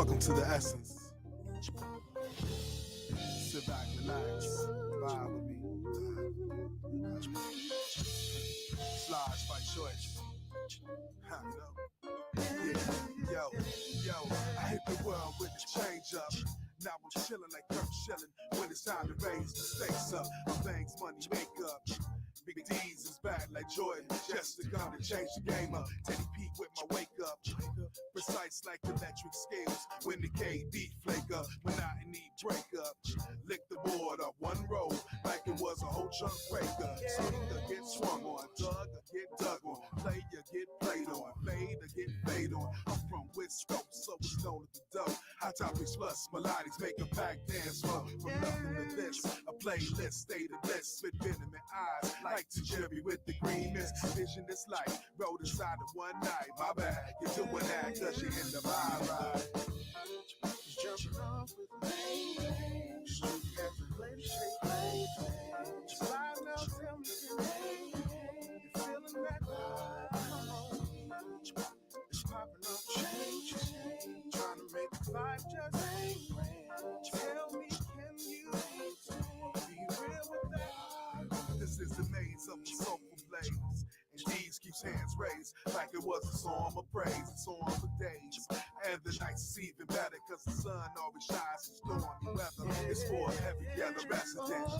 Welcome to the essence. Sit back, relax, vibe with me. Slides by choice. Yo, I hit the world with the change up. Now I'm chillin' like Kirk Schilling when it's time to raise the stakes up. My banks, money, makeup. Big D's is back like Jordan, just to come to change the game up. Teddy P with my wake up, precise like electric scales. When the KB flake up, monotony break up. Lick the board up one roll like it was a whole chunk breaker. Swing or get swung on, dug or get dug on, play or get played on, fade or get fade on. I'm from West Coast, so it's known as the dough. Hot topics plus melodics make a back dance flow. From nothing to this, a playlist, state of bliss with venom in eyes. Like to Jerry with the green mist, vision is light, rode inside of one night. My bad, you're doing that cause you're in the vibe ride. Jumping off with me, street after lady shake, slide now, tell me your name. You feeling that vibe? Come on, it's popping off, change, trying to make the vibe just tell me, can you be real with that? This is the maze of the soulful blaze, and these keeps hands raised like it was a song of praise. It's on for days, and the nights is even better cause the sun always shines in stormy weather. It's for heavy together resident,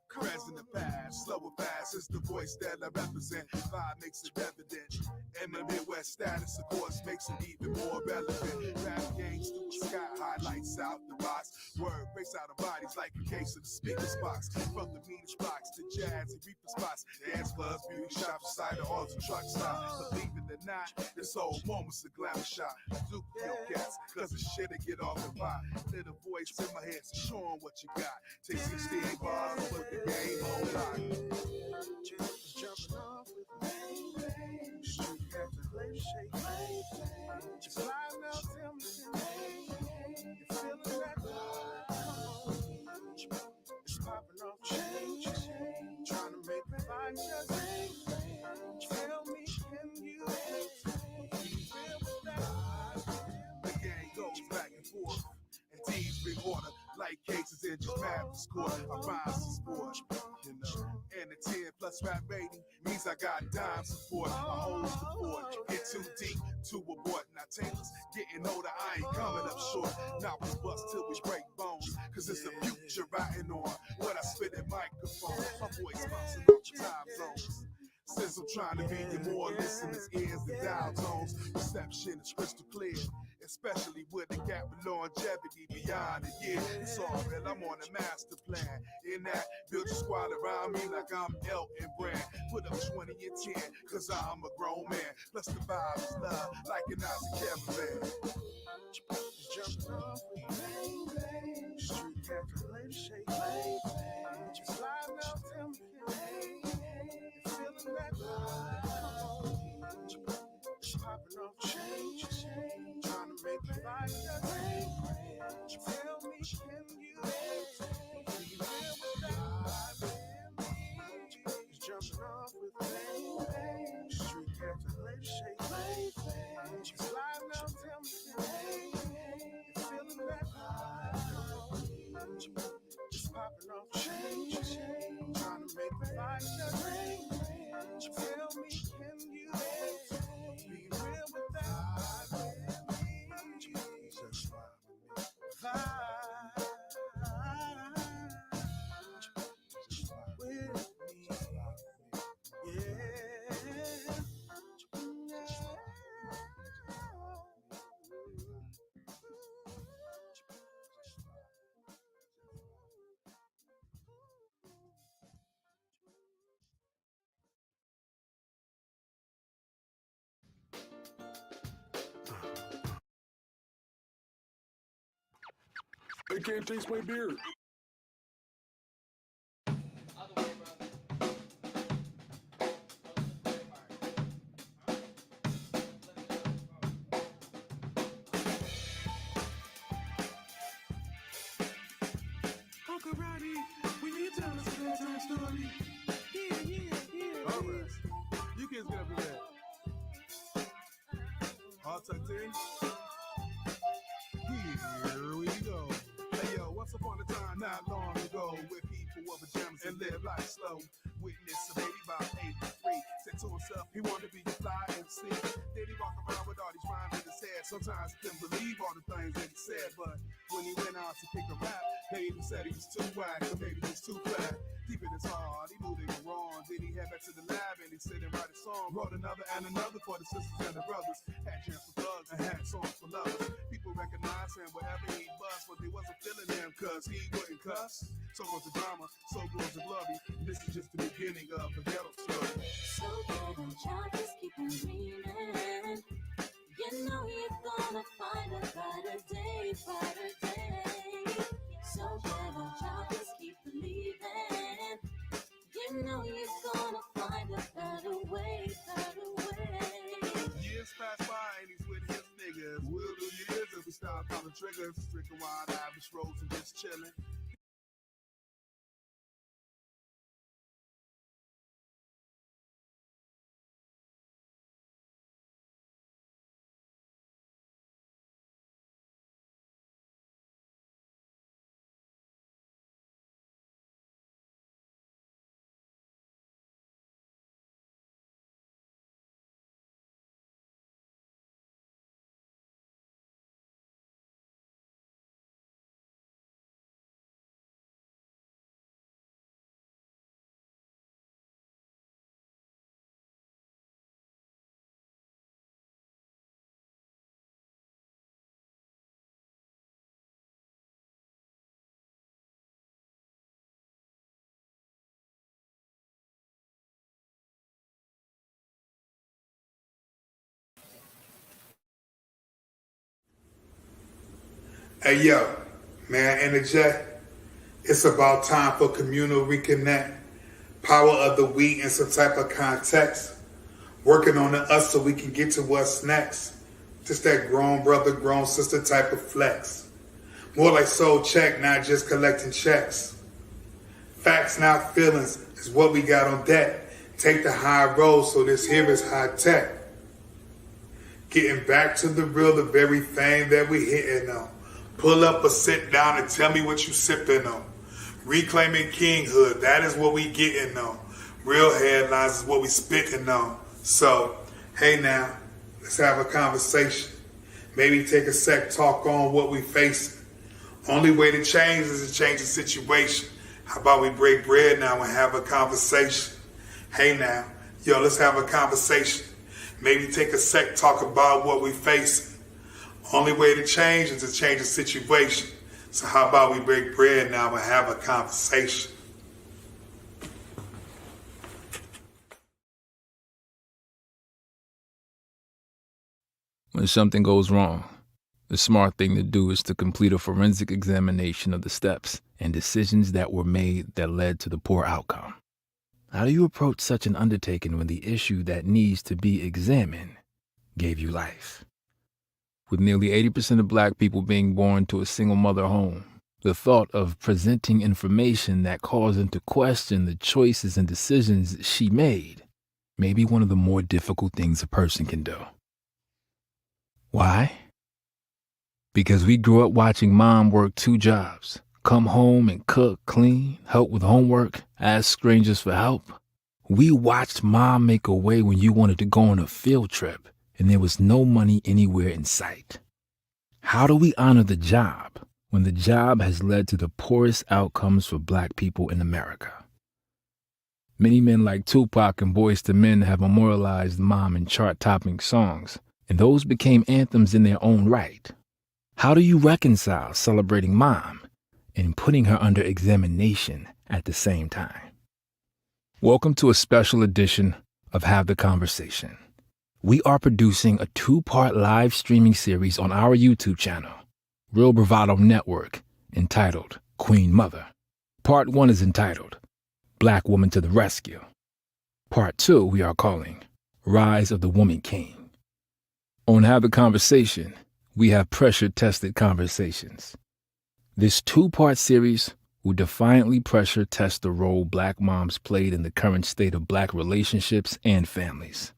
present and past, slow and fast is the voice that I represent. Vibe makes it evident, and the Midwest status of course makes it even more relevant. Rap gangs through the sky, highlights out the box. Word breaks out of bodies like a case of the speaker's box. From the meanest blocks to jazzy reaper spots, dance clubs, beauty shops, side of auto truck stop. Believe it or not, this whole moment's a glamour shot. Duke your cats, cause the shit to get off the pot. Little voice in my head, so show 'em what you got. Take 16 bars and put the game on lock. Jumping off with me, street after lady shake, slide now, tell me your name. You feeling that vibe? Come on, it's popping off, change, trying to make the vibe just tell me, can you be real with that? The game goes back and forth, and teams bring order like cases in just Mathis court. I rhyme some sport, you know, and the 10 plus rap rating means I got dime support. I hold the board, get too deep to abort. Now Taylor's getting older, I ain't coming up short. Now we bust till we break bones, cause it's the future riding on what I spit in microphone. My voice bouncing off the time zones. Since I'm trying to be your more listeners' ears and dial tones, reception is crystal clear, especially with a gap of longevity beyond a year. It's all real, I'm on a master plan. In that, build your squad around me like I'm Elton Brand. Put up 20 and 10, cause I'm a grown man. Plus the vibe is love, like an Ozzy caravan. Jumping off with me, street after lady shake, slide now, tell me your name. You feeling that vibe? It's popping off, change, trying to make the vibe just tell me, can you be real with that vibe? Jumping off with me, street after lady shake, slide now, tell me your name. You feeling that vibe? It's popping off, change, trying to make the vibe just tell me, can you be real with that vibe? Just vibe with me, yeah. They can't taste my beer. Oh, karate, we need to tell us a bedtime story. Yeah. All right. You kids get up to that. All tucked in. Yeah. wore pajamas and live life slow. Witness a baby about 83. Said to himself he wanted to be a fly MC. Then he walk around with all these rhymes in his head. Sometimes he couldn't believe all the things that he said, but when he went out to pick a rap, they even said he was too whack or maybe he was too flat. Deep in his heart, he knew they were wrong. Then he head back to the lab and he sit and write a song. Wrote another and another for the sisters and the brothers. Had jams for thugs and had songs for lovers. People recognize him wherever he bust, but they wasn't feeling him cause he wouldn't cuss. So was the drama, so was the glory. This is just the beginning of the ghetto story. So ghetto, child, just keep on dreaming. You know you're gonna find a brighter day, brighter day. So ghetto, child, just keep believing. You know you're gonna find a better way, better way. Years pass by and he's with his niggas. We'll do years if we stop on the triggers. Drinking wine, Irish rolls and just chilling. Hey yo, may I interject? It's about time for communal reconnect. Power of the we in some type of context. Working on the us so we can get to what's next. Just that grown brother, grown sister type of flex. More like soul check, not just collecting checks. Facts, not feelings, is what we got on deck. Take the high road, so this here is high tech. Getting back to the real, the very thing that we hitting on. Pull up or sit down and tell me what you sipping on. Reclaiming kinghood, that is what we getting on. Real headlines is what we spitting on. So, hey now, let's have a conversation. Maybe take a sec, talk on what we facing. Only way to change is to change the situation. How about we break bread now and have a conversation? Hey now, yo, let's have a conversation. Maybe take a sec, talk about what we facing. Only way to change is to change the situation. So how about we break bread now and have a conversation? When something goes wrong, the smart thing to do is to complete a forensic examination of the steps and decisions that were made that led to the poor outcome. How do you approach such an undertaking when the issue that needs to be examined gave you life? With nearly 80% of Black people being born to a single mother home, the thought of presenting information that calls into question the choices and decisions she made may be one of the more difficult things a person can do. Why? Because we grew up watching mom work 2 jobs, come home and cook, clean, help with homework, ask strangers for help. We watched mom make a way when you wanted to go on a field trip and there was no money anywhere in sight. How do we honor the job when the job has led to the poorest outcomes for Black people in America? Many men like Tupac and Boys to Men have memorialized mom in chart-topping songs, and those became anthems in their own right. How do you reconcile celebrating mom and putting her under examination at the same time? Welcome to a special edition of Have the Conversation. We are producing a 2-part live streaming series on our YouTube channel, Real Bravado Network, entitled Queen Mother. Part 1 is entitled Black Woman to the Rescue. Part 2 we are calling Rise of the Woman King. On Have the Conversation, we have pressure-tested conversations. This 2-part series will defiantly pressure test the role Black moms played in the current state of Black relationships and families.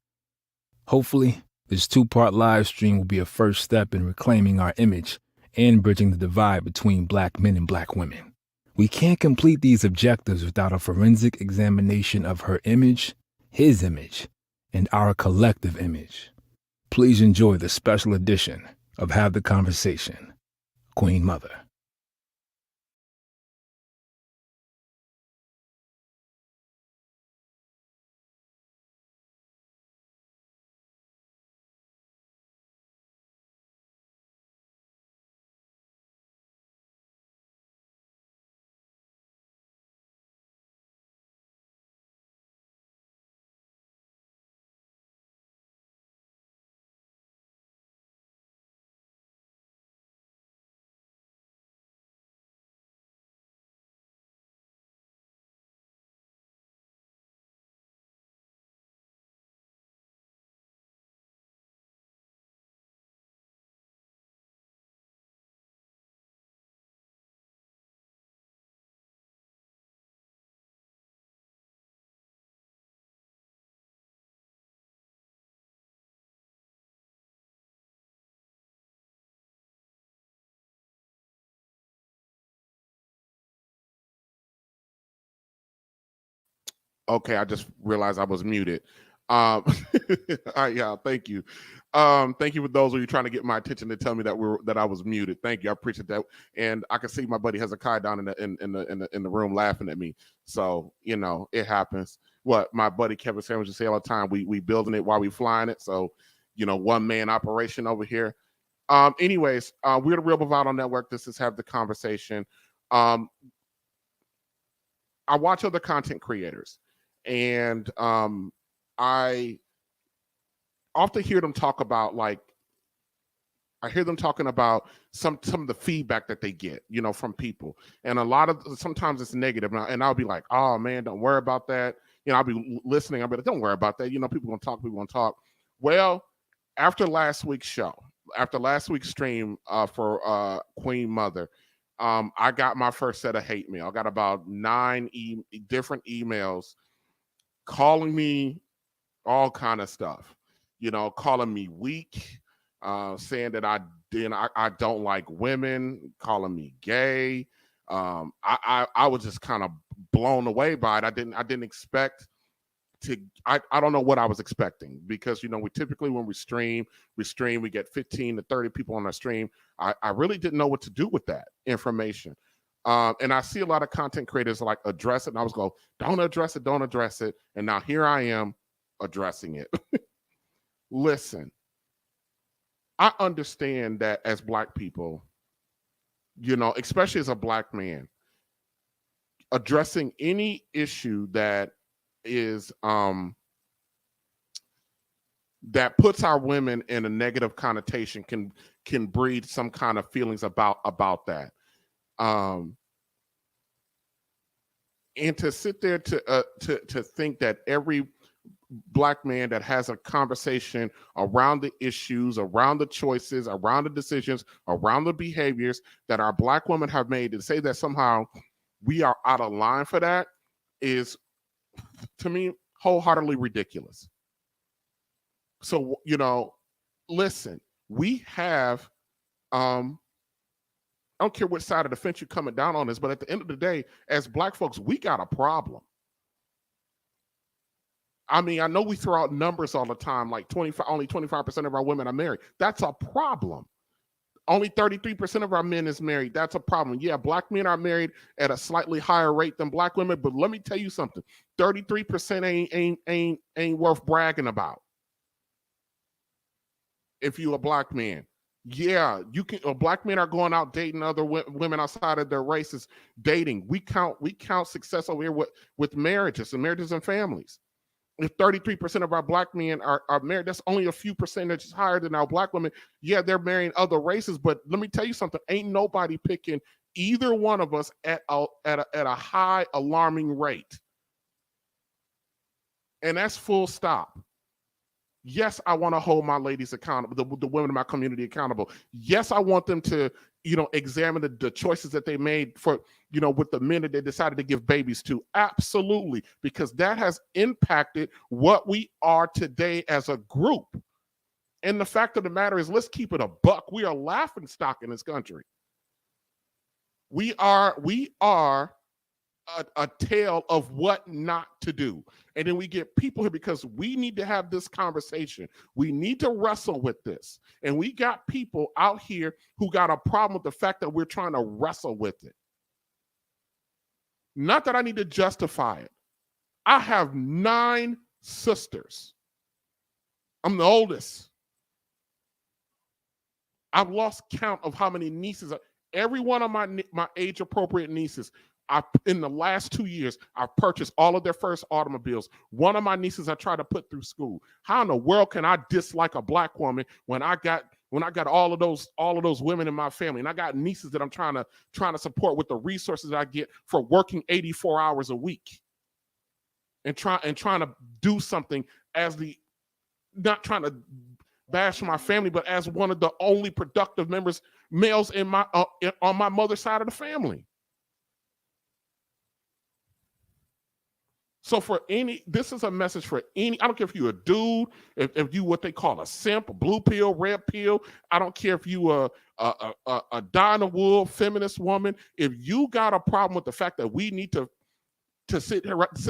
Hopefully, this 2-part live stream will be a first step in reclaiming our image and bridging the divide between Black men and Black women. We can't complete these objectives without a forensic examination of her image, his image, and our collective image. Please enjoy the special edition of Have the Conversation, Queen Mother. Okay, I just realized I was muted. All right, yeah, thank you. Thank you for those of you trying to get my attention to tell me that I was muted. Thank you, I appreciate that. And I can see my buddy Hezekiah down in the room laughing at me. So it happens. What my buddy Kevin Sandwich say all the time, we building it while we flying it. So one man operation over here. Anyways, we're the Real Bravado Network. This is Have the Conversation. I watch other content creators. And I often hear them talk about talking about some of the feedback that they get, from people. And sometimes it's negative. And I'll be like, oh man, don't worry about that. I'll be listening. I'll be like, don't worry about that. People gonna talk. Well, after last week's stream for Queen Mother, I got my first set of hate mail. I got about 9 different emails calling me all kind of stuff, calling me weak, saying that I don't like women, calling me gay. I was just kind of blown away by it. I didn't expect to. I don't know what I was expecting, because we typically, when we stream, we get 15 to 30 people on our stream. I really didn't know what to do with that information. And I see a lot of content creators like address it, and I was going, don't address it. And now here I am addressing it. Listen, I understand that as Black people, especially as a Black man, addressing any issue that is that puts our women in a negative connotation can breed some kind of feelings about that. And to sit there to think that every Black man that has a conversation around the issues, around the choices, around the decisions, around the behaviors that our Black women have made, to say that somehow we are out of line for that is, to me, wholeheartedly ridiculous. So, listen, we have, I don't care which side of the fence you're coming down on this, but at the end of the day, as Black folks, we got a problem. I mean, I know we throw out numbers all the time, like only 25% of our women are married. That's a problem. Only 33% of our men is married. That's a problem. Yeah, Black men are married at a slightly higher rate than Black women, but let me tell you something. 33% ain't worth bragging about. If you're a Black man. Yeah, Black men are going out dating other women outside of their races, dating. We count success over here with marriages and families. If 33% of our Black men are married, that's only a few percentage higher than our Black women. Yeah, they're marrying other races, but let me tell you something. Ain't nobody picking either one of us at a high alarming rate. And that's full stop. Yes, I want to hold my ladies accountable, the women in my community accountable. Yes, I want them to, examine the choices that they made for, with the men that they decided to give babies to. Absolutely, because that has impacted what we are today as a group. And the fact of the matter is, let's keep it a buck. We are laughingstock in this country. We are a tale of what not to do. And then we get people here because we need to have this conversation. We need to wrestle with this. And we got people out here who got a problem with the fact that we're trying to wrestle with it. Not that I need to justify it. I have 9 sisters. I'm the oldest. I've lost count of how many nieces. Every one of my age-appropriate nieces, in the last 2 years, I've purchased all of their first automobiles. One of my nieces I tried to put through school. How in the world can I dislike a black woman when I got all of those women in my family, and I got nieces that I'm trying to support with the resources I get for working 84 hours a week, and trying to do something as not trying to bash my family, but as one of the only productive males in my on my mother's side of the family. So this is a message for any, I don't care if you're a dude, if you what they call a simp, a blue pill, red pill, I don't care if you a dyna-wool feminist woman, if you got a problem with the fact that we need to sit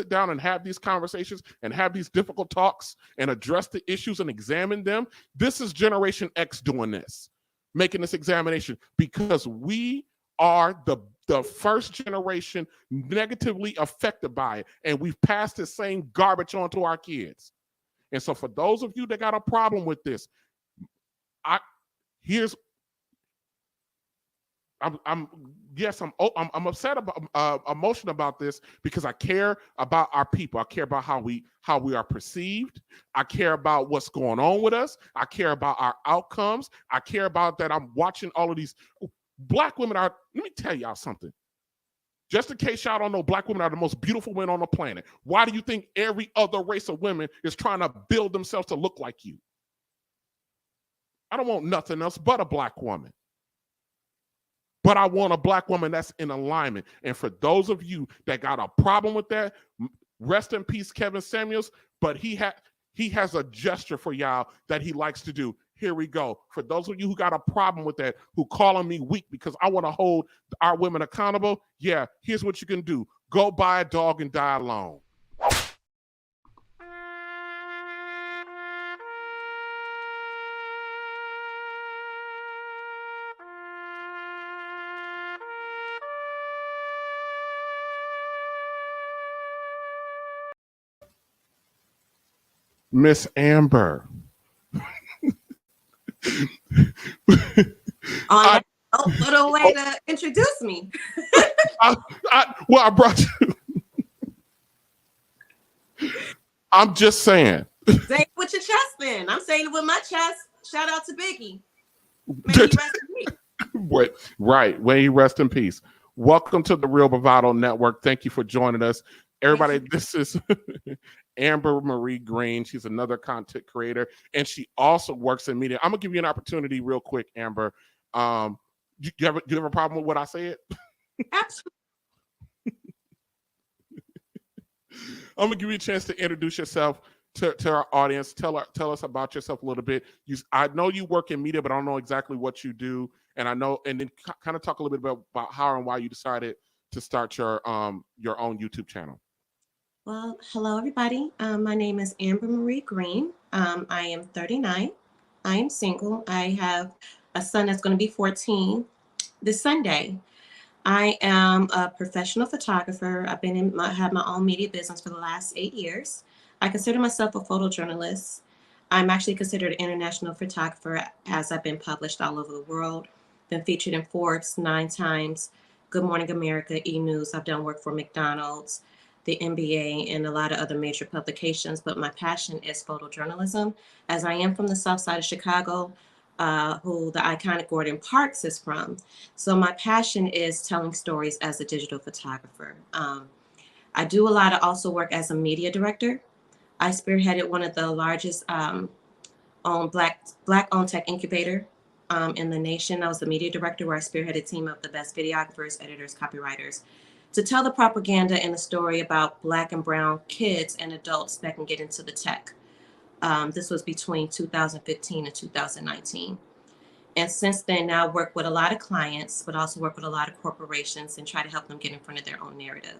down and have these conversations and have these difficult talks and address the issues and examine them, this is Generation X doing this, making this examination, because we are the first generation negatively affected by it, and we've passed the same garbage on to our kids. And so for those of you that got a problem with this, I'm upset about emotional about this, because I care about our people. I care about how we are perceived. I care about what's going on with us. I care about our outcomes. I care about that. I'm watching all of these black women let me tell y'all something. Just in case y'all don't know, black women are the most beautiful women on the planet. Why do you think every other race of women is trying to build themselves to look like you? I don't want nothing else but a black woman. But I want a black woman that's in alignment. And for those of you that got a problem with that, rest in peace, Kevin Samuels. But he has a gesture for y'all that he likes to do. Here we go. For those of you who got a problem with that, who calling me weak because I want to hold our women accountable, yeah, here's what you can do. Go buy a dog and die alone. Miss Amber. What a way to introduce me. I brought you. I'm just saying. Say it with your chest then. I'm saying it with my chest. Shout out to Biggie. May he rest in peace. Right. May he rest in peace. Welcome to the Real Bravado Network. Thank you for joining us. Everybody, this is Amber Marie Green. She's another content creator, and she also works in media. I'm going to give you an opportunity real quick, Amber. Do you have a problem with what I said? Absolutely. I'm going to give you a chance to introduce yourself to our audience. Tell us about yourself a little bit. I know you work in media, but I don't know exactly what you do. And then kind of talk a little bit about how and why you decided to start your own YouTube channel. Well, hello, everybody. My name is Amber Marie Green. I am 39. I am single. I have a son that's going to be 14 this Sunday. I am a professional photographer. I've had my own media business for the last 8 years. I consider myself a photojournalist. I'm actually considered an international photographer, as I've been published all over the world. Been featured in Forbes 9 times, Good Morning America, E! News. I've done work for McDonald's, the NBA, and a lot of other major publications. But my passion is photojournalism, as I am from the South Side of Chicago, who the iconic Gordon Parks is from. So my passion is telling stories as a digital photographer. I do a lot of also work as a media director. I spearheaded one of the largest owned Black-owned tech incubator in the nation. I was the media director, where I spearheaded a team of the best videographers, editors, copywriters, to tell the propaganda and the story about Black and brown kids and adults that can get into the tech. This was between 2015 and 2019. And since then, now I work with a lot of clients, but also work with a lot of corporations and try to help them get in front of their own narrative.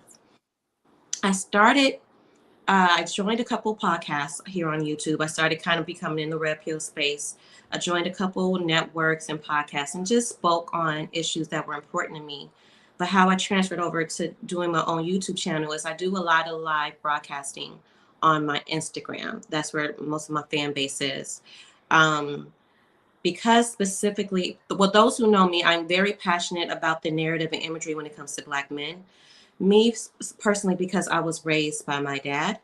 I joined a couple podcasts here on YouTube. I started kind of becoming in the red pill space. I joined a couple networks and podcasts and just spoke on issues that were important to me. But how I transferred over to doing my own YouTube channel is I do a lot of live broadcasting on my Instagram. That's where most of my fan base is. Because specifically, well, those who know me, I'm very passionate about the narrative and imagery when it comes to Black men. Me personally, because I was raised by my dad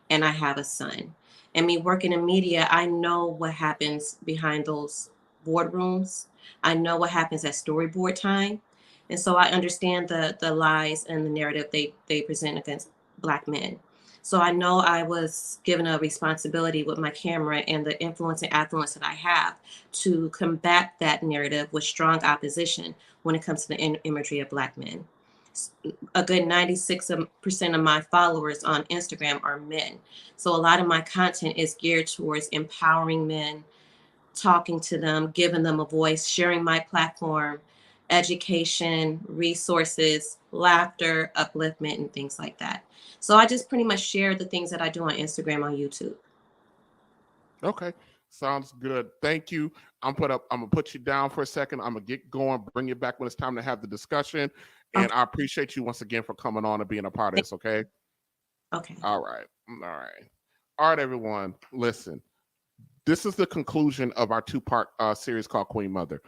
and I have a son. And me working in media, I know what happens behind those boardrooms. I know what happens at storyboard time. And so I understand the lies and the narrative they present against Black men. So I know I was given a responsibility with my camera and the influence and affluence that I have to combat that narrative with strong opposition when it comes to the imagery of Black men. A good 96% of my followers on Instagram are men. So a lot of my content is geared towards empowering men, talking to them, giving them a voice, sharing my platform, education, resources, laughter, upliftment, and things like that. So I just pretty much share the things that I do on Instagram, on YouTube. Okay. Sounds good. Thank you. I'm gonna put you down for a second. I'm gonna get going, bring you back when it's time to have the discussion. And Okay. I appreciate you once again for coming on and being a part of this, okay? Okay. All right. All right, everyone. Listen. This is the conclusion of our two-part series called Queen Mother.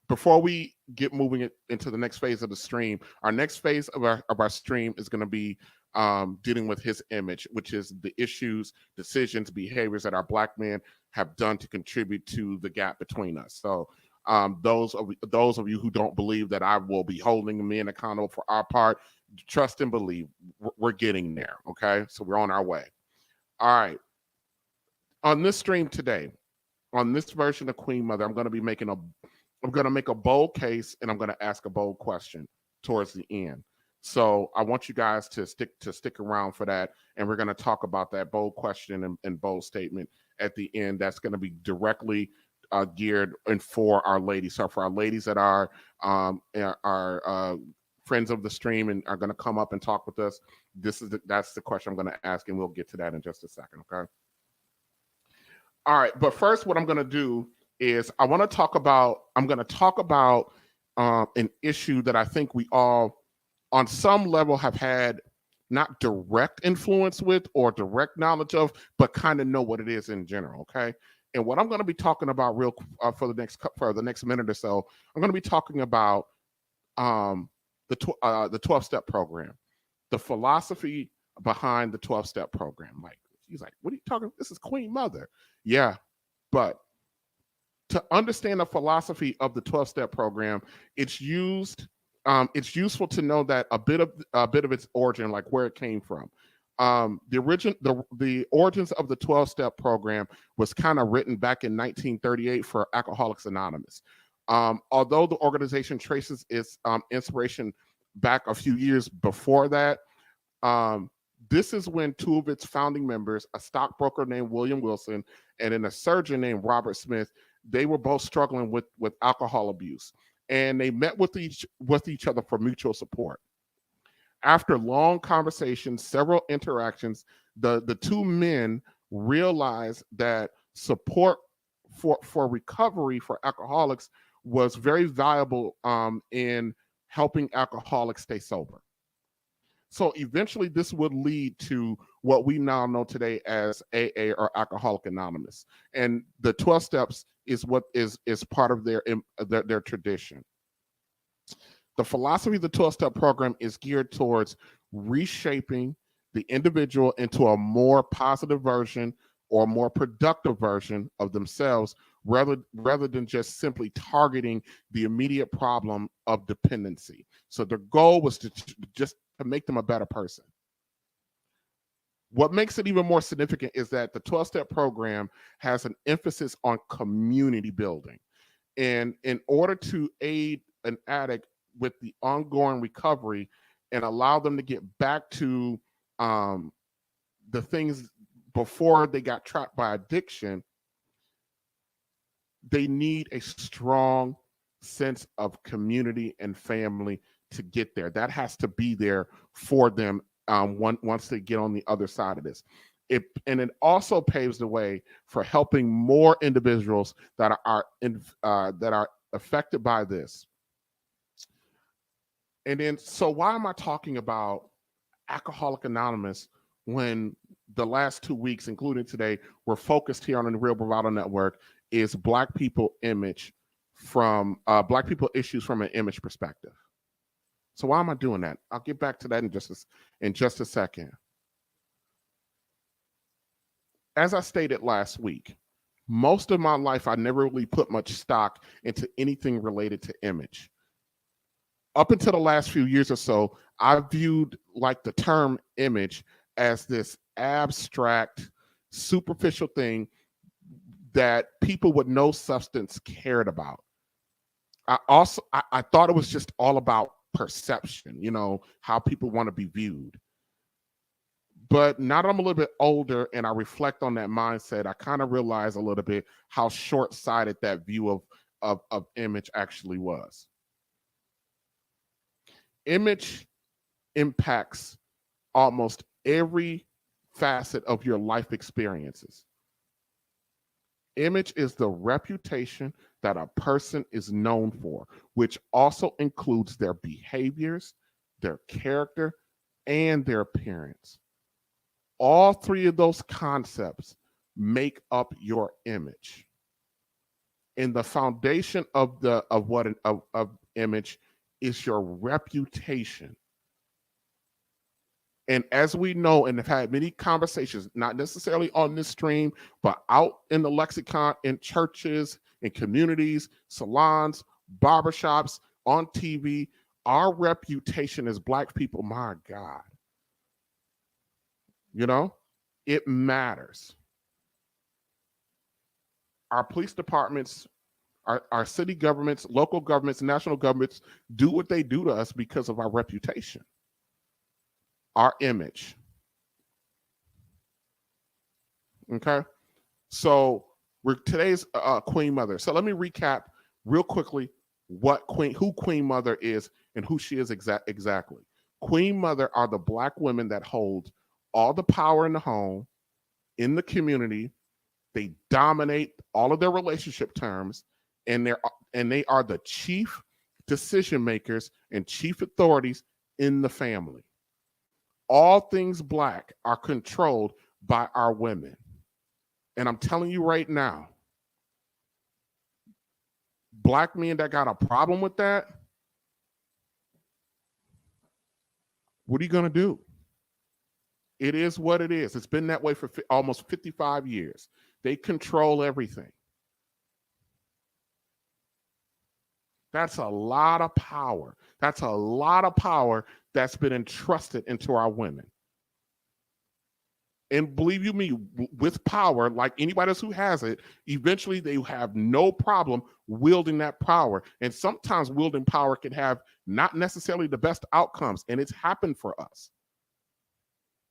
Before we get moving into the next phase of the stream, our next phase of our stream is going to be dealing with his image, which is the issues, decisions, behaviors that our Black men have done to contribute to the gap between us. So those of you who don't believe that I will be holding men accountable for our part, trust and believe we're getting there. Okay, so we're on our way. All right. On this stream today, on this version of Queen Mother, I'm going to make a bold case and I'm going to ask a bold question towards the end. So I want you guys to stick around for that, and we're going to talk about that bold question and bold statement at the end. That's going to be directly geared and for our ladies. So for our ladies that are friends of the stream and are going to come up and talk with us, that's the question I'm going to ask, and we'll get to that in just a second. Okay. All right, but first, what I'm going to do is I'm going to talk about an issue that I think we all, on some level, have had not direct influence with or direct knowledge of, but kind of know what it is in general. Okay, and what I'm going to be talking about for the next minute or so, I'm going to be talking about the 12-step program, the philosophy behind the 12-step program. Like, he's like, what are you talking? This is Queen Mother. Yeah, but to understand the philosophy of the 12-step program, it's useful to know that a bit of its origin, like where it came from. The origins of the 12-step program was kind of written back in 1938 for Alcoholics Anonymous. Although the organization traces its inspiration back a few years before that, this is when two of its founding members, a stockbroker named William Wilson and then a surgeon named Robert Smith, they were both struggling with alcohol abuse, and they met with each other for mutual support. After long conversations, several interactions, the two men realized that support for recovery for alcoholics was very valuable in helping alcoholics stay sober. So eventually this would lead to what we now know today as AA or Alcoholic Anonymous. And the 12 steps is what is part of their tradition. The philosophy of the 12-step program is geared towards reshaping the individual into a more positive version or more productive version of themselves rather than just simply targeting the immediate problem of dependency. So the goal was to make them a better person. What makes it even more significant is that the 12-step program has an emphasis on community building. And in order to aid an addict with the ongoing recovery and allow them to get back to the things before they got trapped by addiction, they need a strong sense of community and family to get there. That has to be there for them once they get on the other side of this. It also paves the way for helping more individuals that are affected by this. And then, so why am I talking about Alcoholic Anonymous when the last 2 weeks, including today, we're focused here on the Real Bravado Network is Black people image from Black people issues from an image perspective. So why am I doing that? I'll get back to that in just a second. As I stated last week, most of my life, I never really put much stock into anything related to image. Up until the last few years or so, I viewed like the term image as this abstract, superficial thing that people with no substance cared about. I thought it was just all about perception, how people want to be viewed. But now that I'm a little bit older and I reflect on that mindset, I kind of realize a little bit how short-sighted that view of image actually was. Image impacts almost every facet of your life experiences. Image is the reputation that a person is known for, which also includes their behaviors, their character, and their appearance. All three of those concepts make up your image. And the foundation of image is your reputation. And as we know and have had many conversations, not necessarily on this stream, but out in the lexicon, in churches, in communities, salons, barbershops, on TV, our reputation as Black people, my God, it matters. Our police departments, our city governments, local governments, national governments do what they do to us because of our reputation, our image. Okay, so today's Queen Mother. So let me recap real quickly who Queen Mother is and who she is exactly. Queen Mother are the Black women that hold all the power in the home, in the community. They dominate all of their relationship terms, and they are the chief decision makers and chief authorities in the family. All things Black are controlled by our women. And I'm telling you right now, Black men that got a problem with that, what are you going to do? It is what it is. It's been that way for almost 55 years. They control everything. That's a lot of power. That's a lot of power that's been entrusted into our women. And believe you me, with power, like anybody else who has it, eventually they have no problem wielding that power. And sometimes wielding power can have not necessarily the best outcomes. And it's happened for us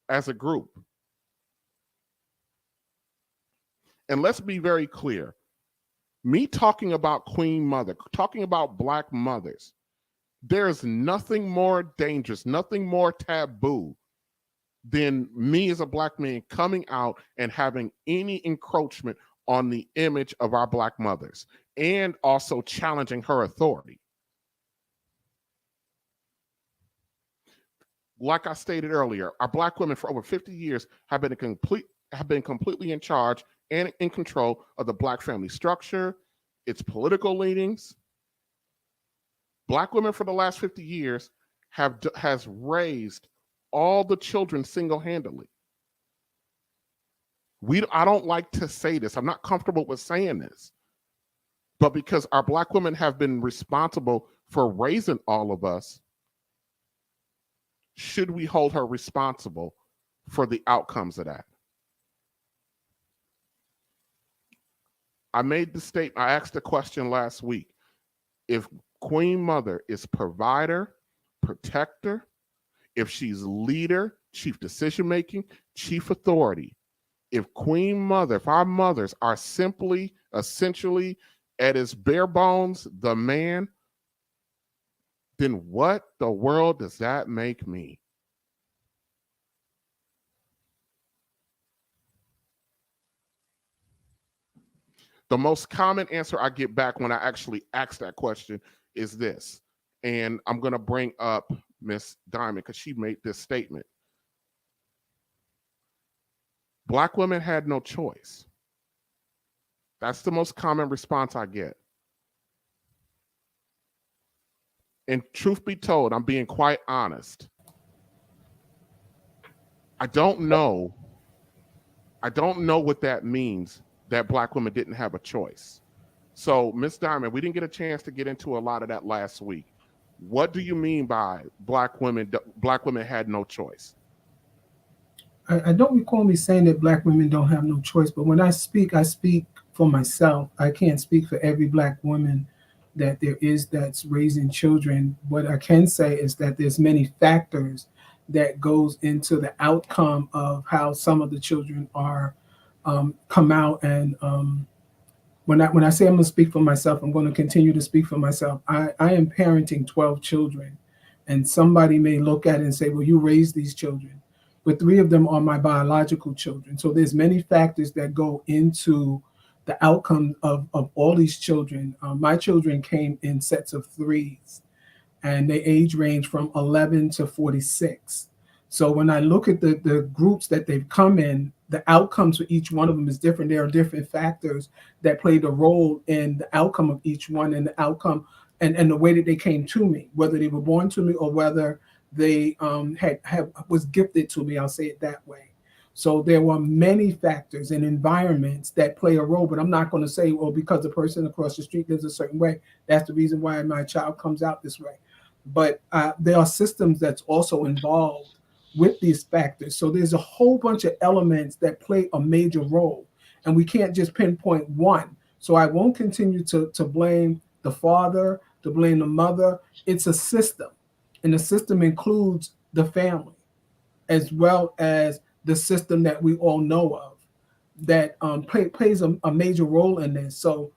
as a group. And let's be very clear. Me talking about Queen Mother, talking about Black mothers, there's nothing more dangerous, nothing more taboo than me as a Black man coming out and having any encroachment on the image of our Black mothers and also challenging her authority. Like I stated earlier, our Black women for over 50 years have been completely in charge and in control of the Black family structure, its political leanings. Black women for the last 50 years has raised all the children single-handedly. I don't like to say this. I'm not comfortable with saying this. But because our Black women have been responsible for raising all of us, should we hold her responsible for the outcomes of that? I made the statement, I asked the question last week. If Queen Mother is provider, protector, if she's leader, chief decision-making, chief authority, if our mothers are simply, essentially at his bare bones, the man, then what the world does that make me? The most common answer I get back when I actually ask that question is this. And I'm going to bring up Miss Diamond because she made this statement. Black women had no choice. That's the most common response I get. And truth be told, I'm being quite honest. I don't know what that means, that Black women didn't have a choice. So, Miss Diamond, we didn't get a chance to get into a lot of that last week. What do you mean by Black women had no choice? I don't recall me saying that Black women don't have no choice, but when I speak for myself. I can't speak for every Black woman that there is that's raising children. What I can say is that there's many factors that goes into the outcome of how some of the children are come out. And when I say I'm going to speak for myself, I'm going to continue to speak for myself. I am parenting 12 children, and somebody may look at it and say, well, you raised these children, but 3 of them are my biological children. So there's many factors that go into the outcome of all these children. My children came in sets of 3s, and they age range from 11 to 46. So when I look at the groups that they've come in, the outcomes for each one of them is different. There are different factors that played a role in the outcome of each one, and the outcome and the way that they came to me, whether they were born to me or whether they was gifted to me. I'll say it that way. So there were many factors and environments that play a role, but I'm not going to say, well, because the person across the street lives a certain way, that's the reason why my child comes out this way. But there are systems that's also involved with these factors. So there's a whole bunch of elements that play a major role, and we can't just pinpoint one. So I won't continue to blame the father, to blame the mother. It's a system, and the system includes the family as well as the system that we all know of that plays a major role in this. So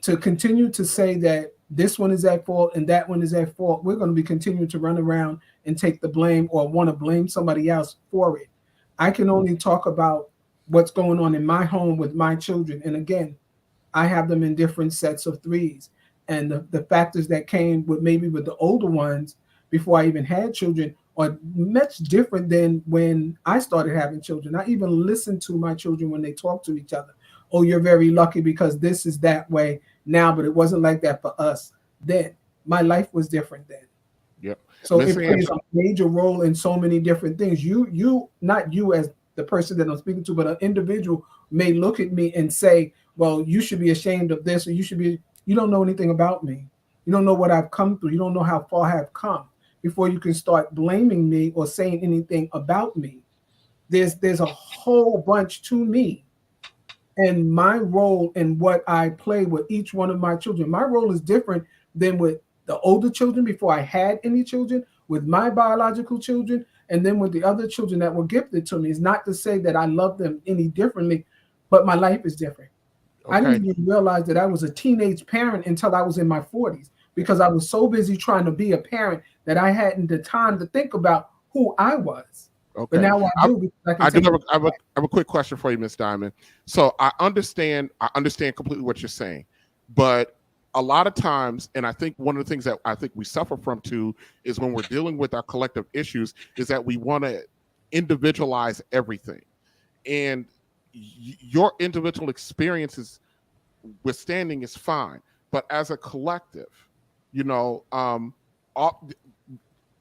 to continue to say that this one is at fault and that one is at fault, we're going to be continuing to run around and take the blame or want to blame somebody else for it. I can only talk about what's going on in my home with my children. And again, I have them in different sets of 3s. And the factors that came with maybe with the older ones before I even had children are much different than when I started having children. I even listen to my children when they talk to each other. Oh, you're very lucky because this is that way now, but it wasn't like that for us then. My life was different then. Yep. So it plays a major role in so many different things. You, not you as the person that I'm speaking to, but an individual may look at me and say, well, you should be ashamed of this, or you don't know anything about me. You don't know what I've come through. You don't know how far I've come before you can start blaming me or saying anything about me. There's a whole bunch to me and my role in what I play with each one of my children. My role is different than with the older children before I had any children, with my biological children, and then with the other children that were gifted to me. It's not to say that I love them any differently, but my life is different. Okay. I didn't even realize that I was a teenage parent until I was in my 40s, because I was so busy trying to be a parent that I hadn't the time to think about who I was. Okay. But now I do. I have a quick question for you, Ms. Diamond. So I understand completely what you're saying, but a lot of times, and I think one of the things that I think we suffer from too is when we're dealing with our collective issues is that we want to individualize everything. And your individual experiences withstanding is fine, but as a collective,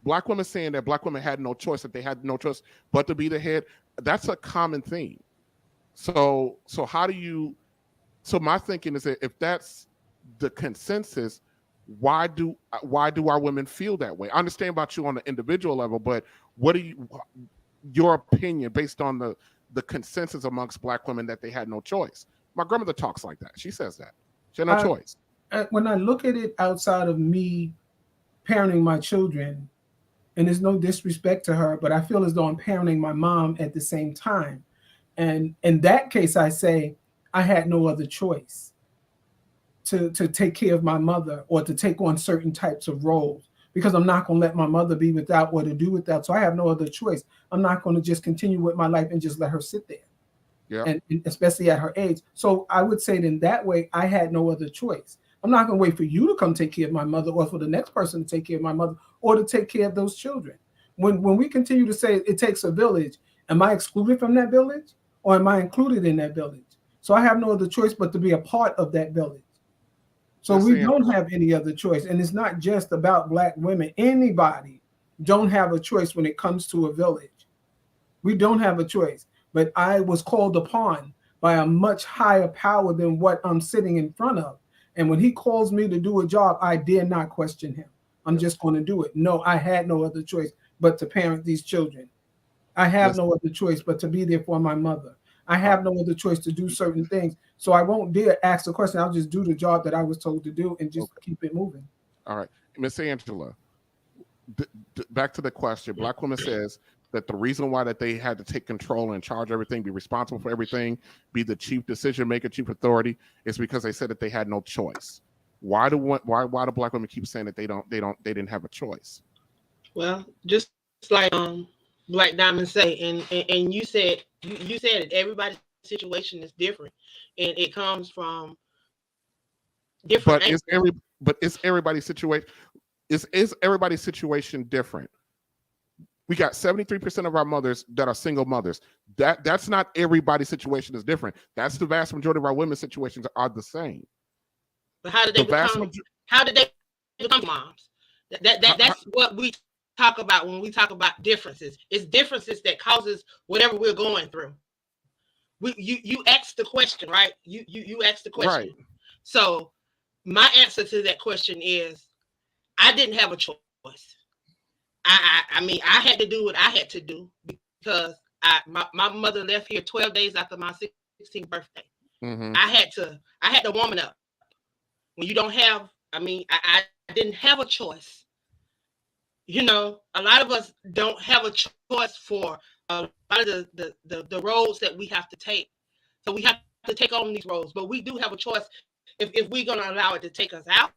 Black women saying that Black women had no choice, that they had no choice but to be the head, that's a common theme. So my thinking is that if that's the consensus, why do our women feel that way? I understand about you on the individual level, but your opinion based on the consensus amongst Black women that they had no choice? My grandmother talks like that. She says that. She had no choice. When I look at it outside of me parenting my children, and there's no disrespect to her, but I feel as though I'm parenting my mom at the same time. And in that case, I say I had no other choice. to take care of my mother or to take on certain types of roles, because I'm not going to let my mother be without or to do without. So I have no other choice. I'm not going to just continue with my life and just let her sit there. Yeah. And especially at her age. So I would say that in that way, I had no other choice. I'm not going to wait for you to come take care of my mother or for the next person to take care of my mother or to take care of those children. When we continue to say it takes a village, am I excluded from that village or am I included in that village? So I have no other choice but to be a part of that village. So we don't have any other choice. And it's not just about Black women. Anybody don't have a choice when it comes to a village. We don't have a choice. But I was called upon by a much higher power than what I'm sitting in front of. And when he calls me to do a job, I dare not question him. I'm just going to do it. No, I had no other choice but to parent these children. I have no other choice but to be there for my mother. I have no other choice to do certain things. So I won't dare ask the question. I'll just do the job that I was told to do and just keep it moving. All right. Miss Angela, back to the question. Black woman says that the reason why that they had to take control and charge everything, be responsible for everything, be the chief decision maker, chief authority, is because they said that they had no choice. Why do Black women keep saying that they didn't have a choice? Well, just like Black Diamond say, and you said it. Everybody's situation is different, and it comes from different. But is everybody's situation is everybody's situation different? We got 73% of our mothers that are single mothers. That's not everybody's situation is different. That's the vast majority of our women's situations are the same. But how did they become moms? That's what we talk about when we talk about differences. It's differences that causes whatever we're going through. You asked the question, right? You asked the question. Right. So my answer to that question is I didn't have a choice. I mean, I had to do what I had to do because my mother left here 12 days after my 16th birthday. Mm-hmm. I had to woman up. When you don't have, I didn't have a choice. You know, a lot of us don't have a choice for a lot of the roads that we have to take. So we have to take on these roads, but we do have a choice if we're going to allow it to take us out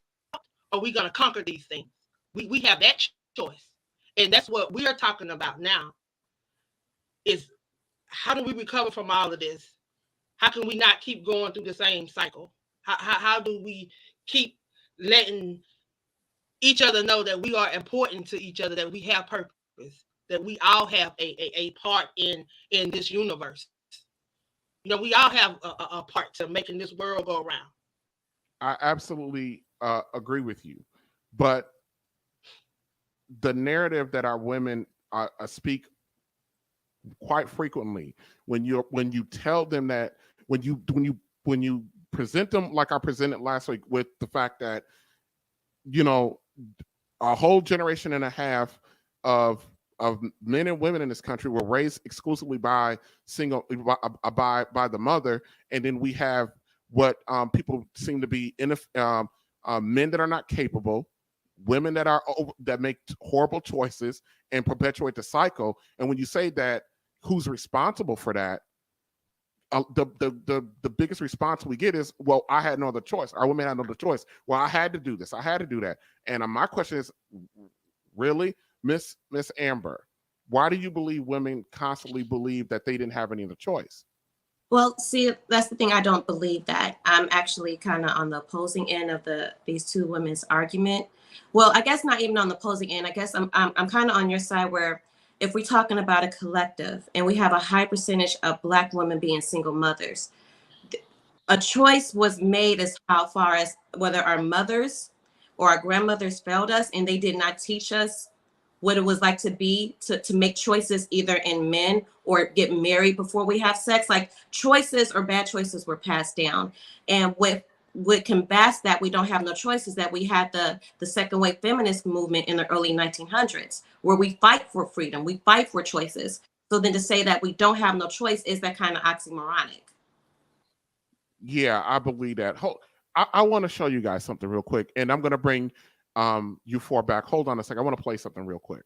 or we're going to conquer these things. We have that choice. And that's what we are talking about now is how do we recover from all of this? How can we not keep going through the same cycle? How do we keep letting each other know that we are important to each other, that we have purpose, that we all have a part in this universe? You know, we all have a part to making this world go around. I absolutely agree with you. But the narrative that our women speak quite frequently, when you tell them that, when you present them like I presented last week with the fact that, you know, a whole generation and a half of men and women in this country were raised exclusively by the mother, and then we have what people seem to be men that are not capable, women that make horrible choices and perpetuate the cycle. And when you say that, who's responsible for that? The biggest response we get is, well, I had no other choice. Our women had no other choice. Well, I had to do this. I had to do that. And my question is, really, Miss Amber, why do you believe women constantly believe that they didn't have any other choice? Well, see, that's the thing. I don't believe that. I'm actually kind of on the opposing end of these two women's argument. Well, I guess not even on the opposing end. I guess I'm kind of on your side where if we're talking about a collective and we have a high percentage of Black women being single mothers, a choice was made as far as whether our mothers or our grandmothers failed us and they did not teach us what it was like to make choices either in men or get married before we have sex. Like choices or bad choices were passed down. And what combats that we don't have no choices, that we had the second wave feminist movement in the early 1900s, where we fight for freedom, we fight for choices. So then to say that we don't have no choice is that kind of oxymoronic. Yeah, I believe that. I want to show you guys something real quick, and I'm going to bring you four back. Hold on a second. I want to play something real quick.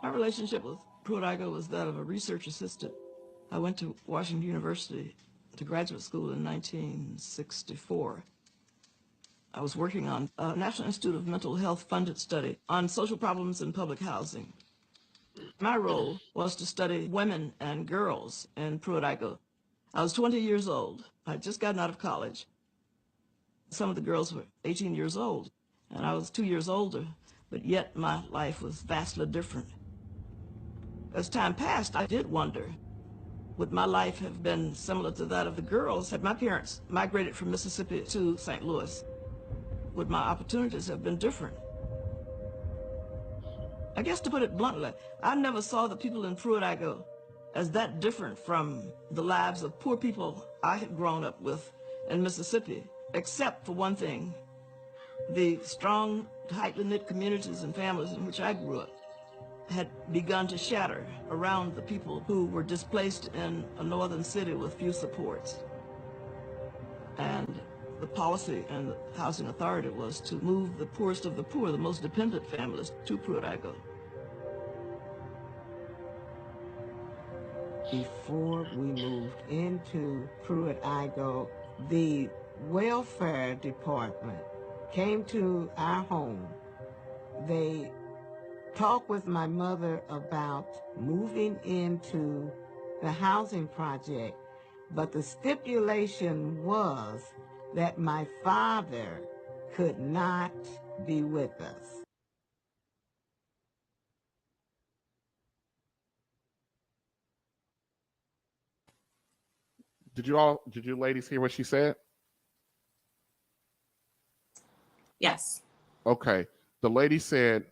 My relationship with Pruitt-Igoe was that of a research assistant. I went to Washington University to graduate school in 1964. I was working on a National Institute of Mental Health funded study on social problems in public housing. My role was to study women and girls in Pruitt-Igoe. I was 20 years old. I'd just gotten out of college. Some of the girls were 18 years old, and I was 2 years older, but yet my life was vastly different. As time passed, I did wonder, would my life have been similar to that of the girls had my parents migrated from Mississippi to St. Louis? Would my opportunities have been different? I guess to put it bluntly, I never saw the people in Pruitt-Igoe as that different from the lives of poor people I had grown up with in Mississippi, except for one thing: the strong, tightly knit communities and families in which I grew up had begun to shatter around the people who were displaced in a northern city with few supports. And the policy and the housing authority was to move the poorest of the poor, the most dependent families, to Pruitt-Igoe. Before we moved into Pruitt-Igoe, the welfare department came to our home. They talked with my mother about moving into the housing project, but the stipulation was that my father could not be with us. Did you ladies hear what she said? Yes. Okay. The lady said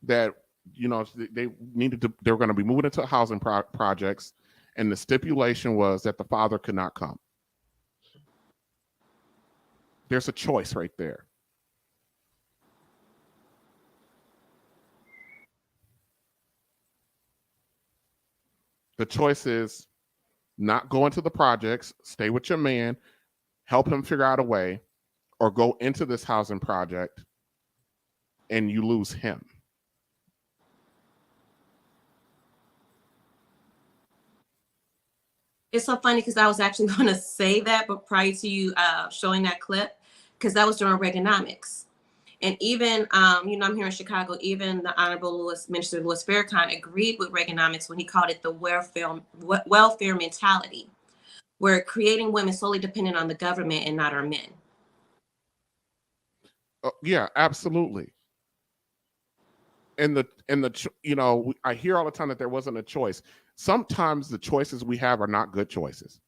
that, they were going to be moving into housing projects, and the stipulation was that the father could not come. There's a choice right there. The choice is not go into the projects, stay with your man, help him figure out a way, or go into this housing project and you lose him. It's so funny because I was actually going to say that, but prior to you showing that clip, because that was during Reaganomics. And even, I'm here in Chicago, even the Honorable Minister Louis Farrakhan agreed with Reaganomics when he called it the welfare mentality. We're creating women solely dependent on the government and not our men. Yeah, absolutely. And I hear all the time that there wasn't a choice. Sometimes the choices we have are not good choices.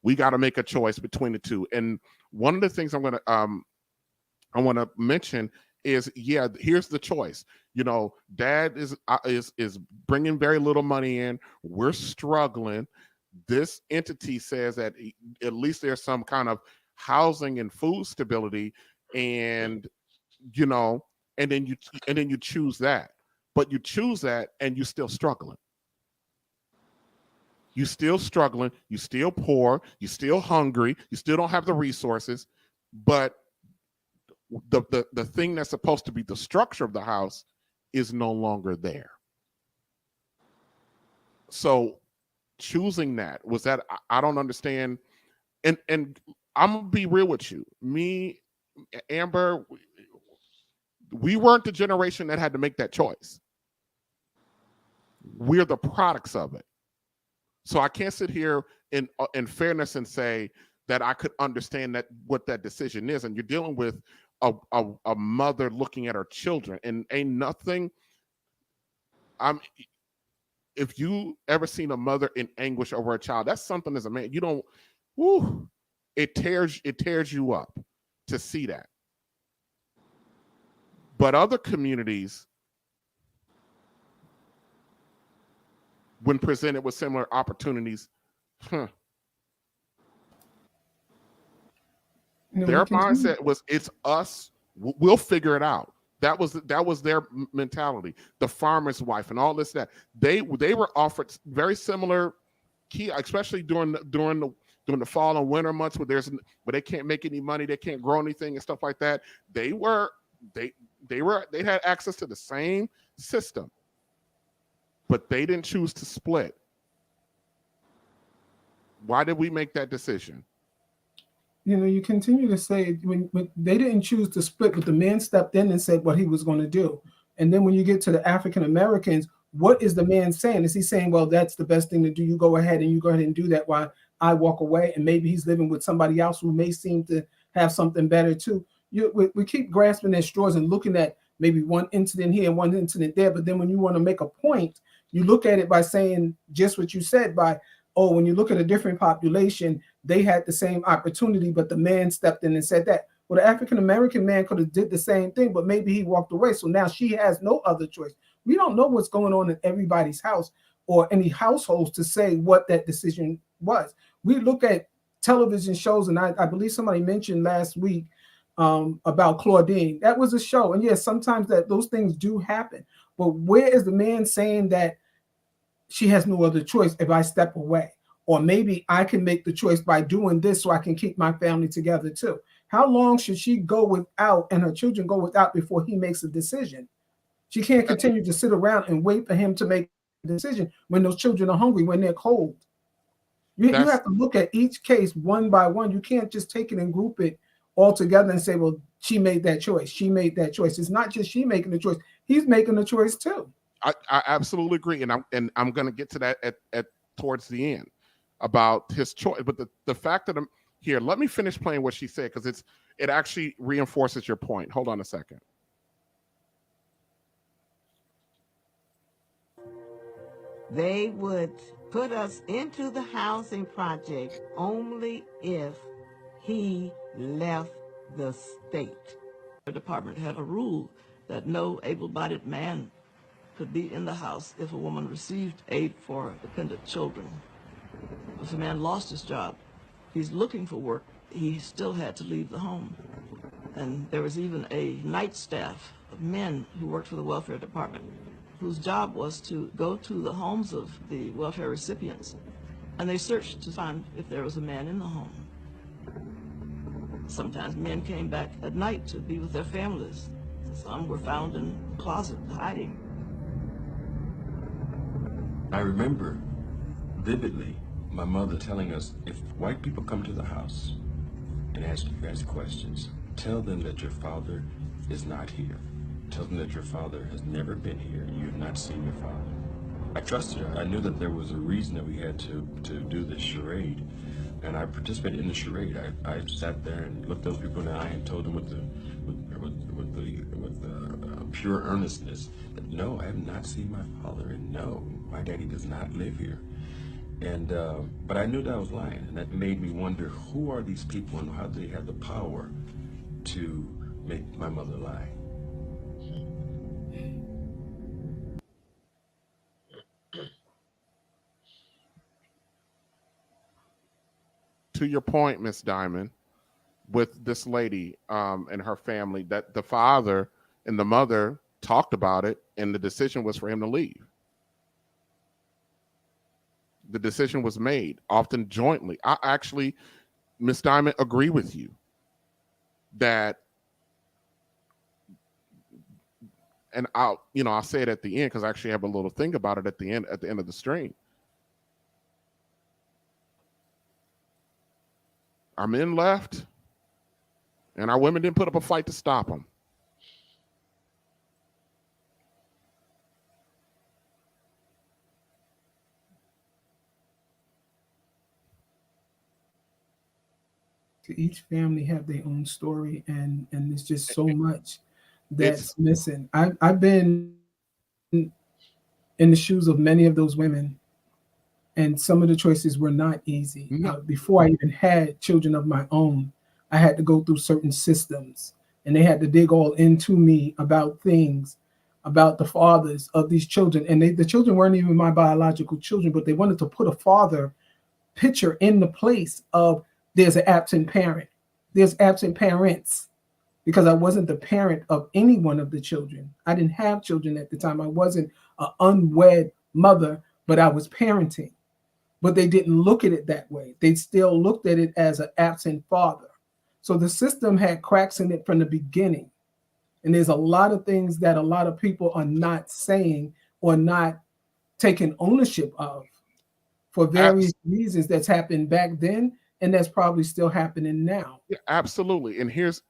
We got to make a choice between the two. And one of the things I want to mention is, here's the choice. Dad is bringing very little money in. We're struggling. This entity says that at least there's some kind of housing and food stability, and then you choose that. But you choose that and you're still struggling. You're still struggling. You're still poor. You're still hungry. You still don't have the resources. But the thing that's supposed to be the structure of the house is no longer there. So choosing that was that I don't understand. And I'm gonna be real with you. Me, Amber, we weren't the generation that had to make that choice. We're the products of it. So I can't sit here in fairness and say that I could understand what that decision is. And you're dealing with a mother looking at her children, and ain't nothing. If you ever seen a mother in anguish over a child, that's something as a man, you don't, it tears you up to see that. But other communities, when presented with similar opportunities, their mindset was, it's us, we'll figure it out. That was their mentality. The farmer's wife and all this, that they were offered very similar key, especially during the fall and winter months where they can't make any money, they can't grow anything and stuff like that. They had access to the same system. but they didn't choose to split. Why did we make that decision? You know, you continue to say when they didn't choose to split, but the man stepped in and said what he was going to do. And then when you get to the African Americans, what is the man saying? Is he saying, well, that's the best thing to do? You go ahead and do that while I walk away. And maybe he's living with somebody else who may seem to have something better too. We keep grasping at straws and looking at maybe one incident here and one incident there. But then when you want to make a point, you look at it by saying just what you said by, oh, when you look at a different population, they had the same opportunity, but the man stepped in and said that. Well, the African-American man could have did the same thing, but maybe he walked away. So now she has no other choice. We don't know what's going on in everybody's house or any households to say what that decision was. We look at television shows, and I believe somebody mentioned last week about Claudine. That was a show. And yes, sometimes those things do happen. But where is the man saying that she has no other choice if I step away? Or maybe I can make the choice by doing this so I can keep my family together too. How long should she go without and her children go without before he makes a decision? She can't continue to sit around and wait for him to make a decision when those children are hungry, when they're cold. You have to look at each case one by one. You can't just take it and group it all together and say, well, she made that choice. She made that choice. It's not just she making the choice. He's making the choice too. I absolutely agree. And I'm going to get to that at towards the end about his choice. But the fact that I'm here, let me finish playing what she said, because it actually reinforces your point. Hold on a second. They would put us into the housing project only if he left the state. The department had a rule that no able-bodied man could be in the house if a woman received aid for dependent children. If a man lost his job, he's looking for work, he still had to leave the home. And there was even a night staff of men who worked for the welfare department, whose job was to go to the homes of the welfare recipients, and they searched to find if there was a man in the home. Sometimes men came back at night to be with their families. Some were found in the closet hiding. I remember vividly my mother telling us, if white people come to the house and ask you guys questions, tell them that your father is not here. Tell them that your father has never been here. You have not seen your father. I trusted her. I knew that there was a reason that we had to do this charade, and I participated in the charade. I sat there and looked those people in the eye and told them with pure earnestness that no, I have not seen my father, and no, my daddy does not live here. And but I knew that I was lying, and that made me wonder, who are these people and how do they have the power to make my mother lie? To your point, Miss Diamond, with this lady and her family, that the father and the mother talked about it, and the decision was for him to leave. The decision was made, often jointly. I actually, Miss Diamond, agree with you that, and I'll say it at the end because I actually have a little thing about it at the end of the stream. Our men left, and our women didn't put up a fight to stop them. Each family have their own story, and there's just so much that's missing. I've been in the shoes of many of those women, and some of the choices were not easy. Before I even had children of my own, I had to go through certain systems, and they had to dig all into me about things, about the fathers of these children. And the children weren't even my biological children, but they wanted to put a father picture in the place of there's an absent parent. There's absent parents, because I wasn't the parent of any one of the children. I didn't have children at the time. I wasn't an unwed mother, but I was parenting. But they didn't look at it that way. They still looked at it as an absent father. So the system had cracks in it from the beginning. And there's a lot of things that a lot of people are not saying or not taken ownership of for various reasons that's happened back then, and that's probably still happening now. Yeah, absolutely. And here's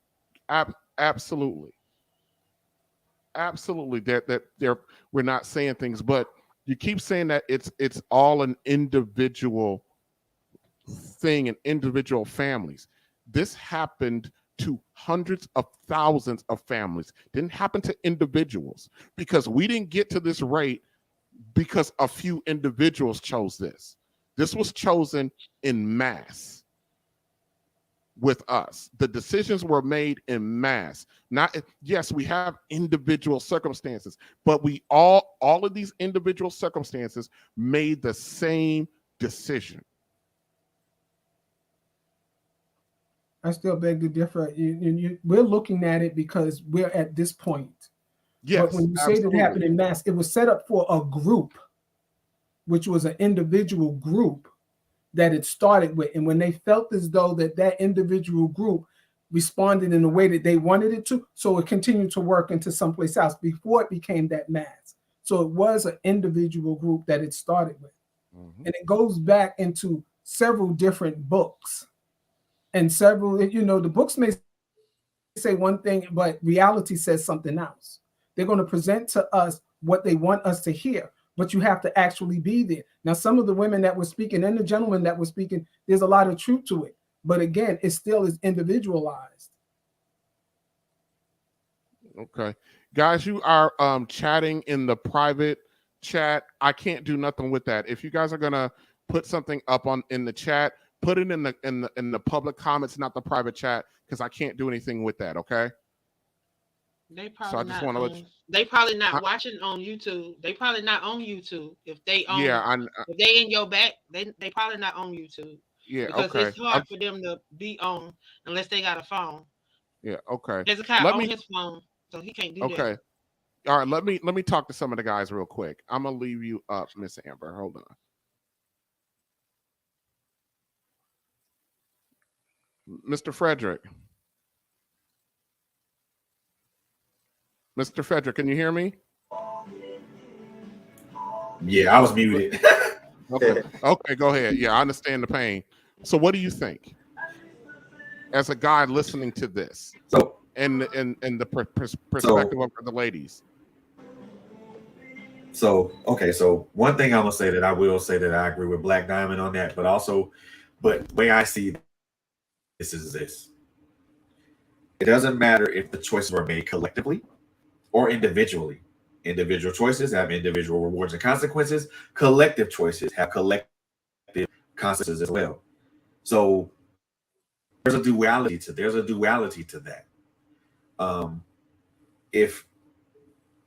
absolutely that we're not saying things, but you keep saying that it's all an individual thing in individual families. This happened to hundreds of thousands of families. Didn't happen to individuals, because we didn't get to this rate because a few individuals chose this. This was chosen in mass with us. The decisions were made in mass. Not, yes, we have individual circumstances, but we all of these individual circumstances made the same decision. I still beg to differ. We're looking at it because we're at this point. Yes, but when you say that it happened in mass, it was set up for a group, which was an individual group that it started with. And when they felt as though that individual group responded in the way that they wanted it to, so it continued to work into someplace else before it became that mass. So it was an individual group that it started with. Mm-hmm. And it goes back into several different books. And several, the books may say one thing, but reality says something else. They're going to present to us what they want us to hear, but you have to actually be there. Now, some of the women that were speaking and the gentlemen that were speaking, there's a lot of truth to it. But again, it still is individualized. Okay. Guys, you are chatting in the private chat. I can't do nothing with that. If you guys are going to put something up in the chat, put it in the public comments, not the private chat, because I can't do anything with that. Okay. They probably not watching on YouTube. They probably not on YouTube. If they if they in your back, they probably not on YouTube. Yeah. Because okay. It's hard for them to be on unless they got a phone. Yeah. Okay. There's a guy on his phone, so he can't do that. Okay. All right. Let me talk to some of the guys real quick. I'm gonna leave you up, Miss Amber. Hold on. Mr. Frederick. Mr. Frederick, can you hear me? Yeah, I was muted. Okay, go ahead. Yeah, I understand the pain. So what do you think? As a guy listening to this, and the perspective of the ladies. So one thing I'm gonna say that I will say that I agree with Black Diamond on that, but the way I see this is this. It doesn't matter if the choices were made collectively or individually. Individual choices have individual rewards and consequences. Collective choices have collective consequences as well. So there's a duality to that. If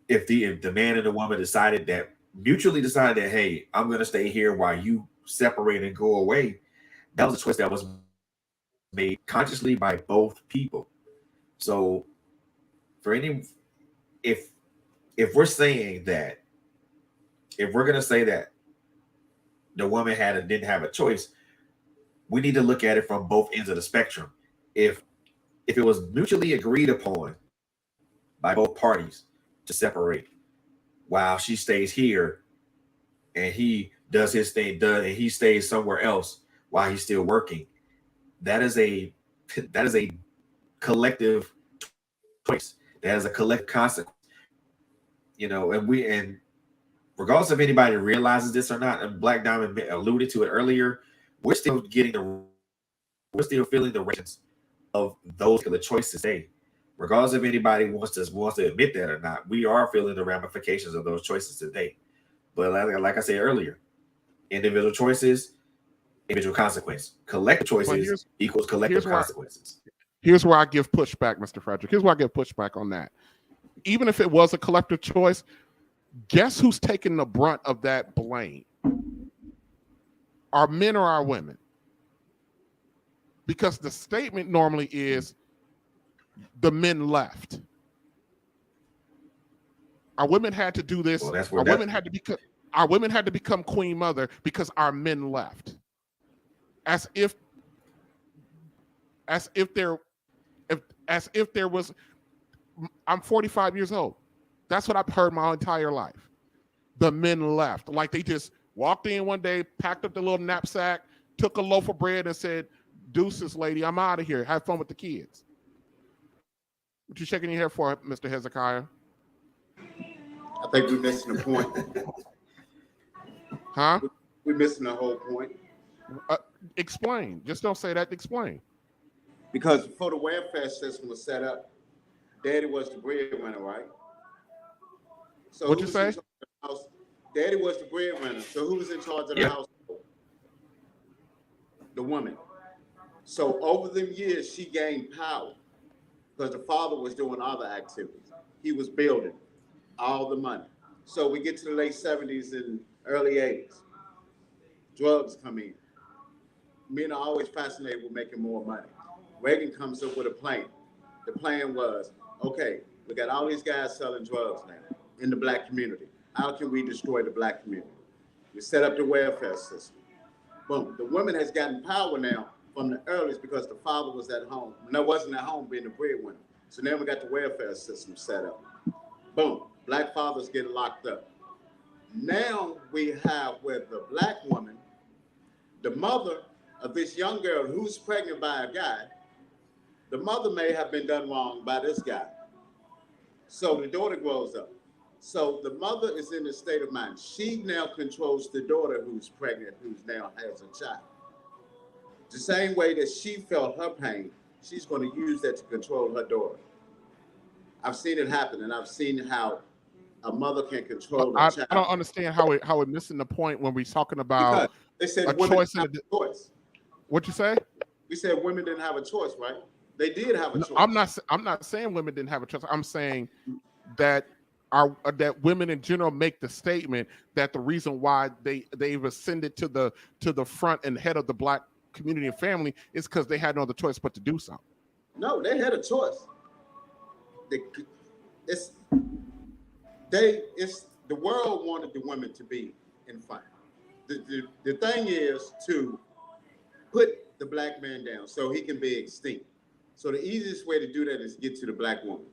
the man and the woman mutually decided that, hey, I'm going to stay here while you separate and go away, that was a choice that was made consciously by both people. So if we're saying that, if we're going to say that the woman didn't have a choice, we need to look at it from both ends of the spectrum. If it was mutually agreed upon by both parties to separate while she stays here and he does his thing, and he stays somewhere else while he's still working, that is a collective choice. That is a collective consequence. And regardless if anybody realizes this or not, and Black Diamond alluded to it earlier, we're still feeling the rations of those particular choices today. Regardless if anybody wants to admit that or not, we are feeling the ramifications of those choices today. But like I said earlier, individual choices, individual consequence. Collective choices equals collective consequences. Here's where I give pushback, Mr. Frederick. Here's where I give pushback on that. Even if it was a collective choice, guess who's taking the brunt of that blame? Our men or our women? Because the statement normally is the men left. Our women had to do this. Our women had to become queen mother because our men left. As if there was. I'm 45 years old. That's what I've heard my entire life. the men left. Like they just walked in one day, packed up the little knapsack, took a loaf of bread and said, deuces, lady, I'm out of here. Have fun with the kids. What you shaking your head for, Mr. Hezekiah? I think we're missing the point. Huh? We're missing the whole point. Explain. Just don't say that. Explain. Because before the welfare system was set up, Daddy was the breadwinner, right? So What'd you say? Daddy was the breadwinner. So who was in charge of the household? The woman. So over them years, she gained power because the father was doing other activities. He was building all the money. So we get to the late 70s and early 80s. Drugs come in. Men are always fascinated with making more money. Reagan comes up with a plan. The plan was, okay, we got all these guys selling drugs now in the black community. How can we destroy the black community? We set up the welfare system. Boom. The woman has gotten power now from the earliest because the father was at home. No, wasn't at home being the breadwinner. So now we got the welfare system set up. Boom. Black fathers get locked up. Now we have where the black woman, the mother of this young girl who's pregnant by a guy, the mother may have been done wrong by this guy. So the daughter grows up. So the mother is in a state of mind. She now controls the daughter who's pregnant, who now has a child. The same way that she felt her pain, she's going to use that to control her daughter. I've seen it happen, and I've seen how a mother can control a child. I don't understand how we're missing the point when we're talking about they said a women choice. didn't have a choice. What you say? We said women didn't have a choice, right? They did have a choice. I'm not saying women didn't have a choice. I'm saying that that women in general make the statement that the reason why they've ascended to the front and head of the black community and family is because they had no other choice but to do so. No, they had a choice. The world wanted the women to be in front. The thing is to put the black man down so he can be extinct. So the easiest way to do that is get to the black woman.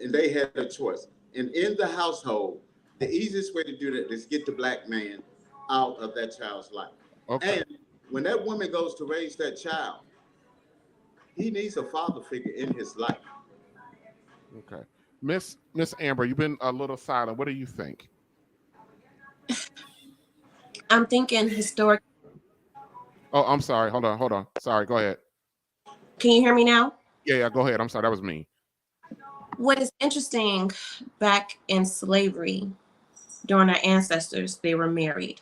And they had a choice. And in the household, the easiest way to do that is get the black man out of that child's life. Okay. And when that woman goes to raise that child, he needs a father figure in his life. Okay. Miss Amber, you've been a little silent. What do you think? I'm thinking historic. Oh, I'm sorry. Hold on. Sorry, go ahead. Can you hear me now? Yeah, go ahead. I'm sorry, that was me. What is interesting, back in slavery, during our ancestors, they were married.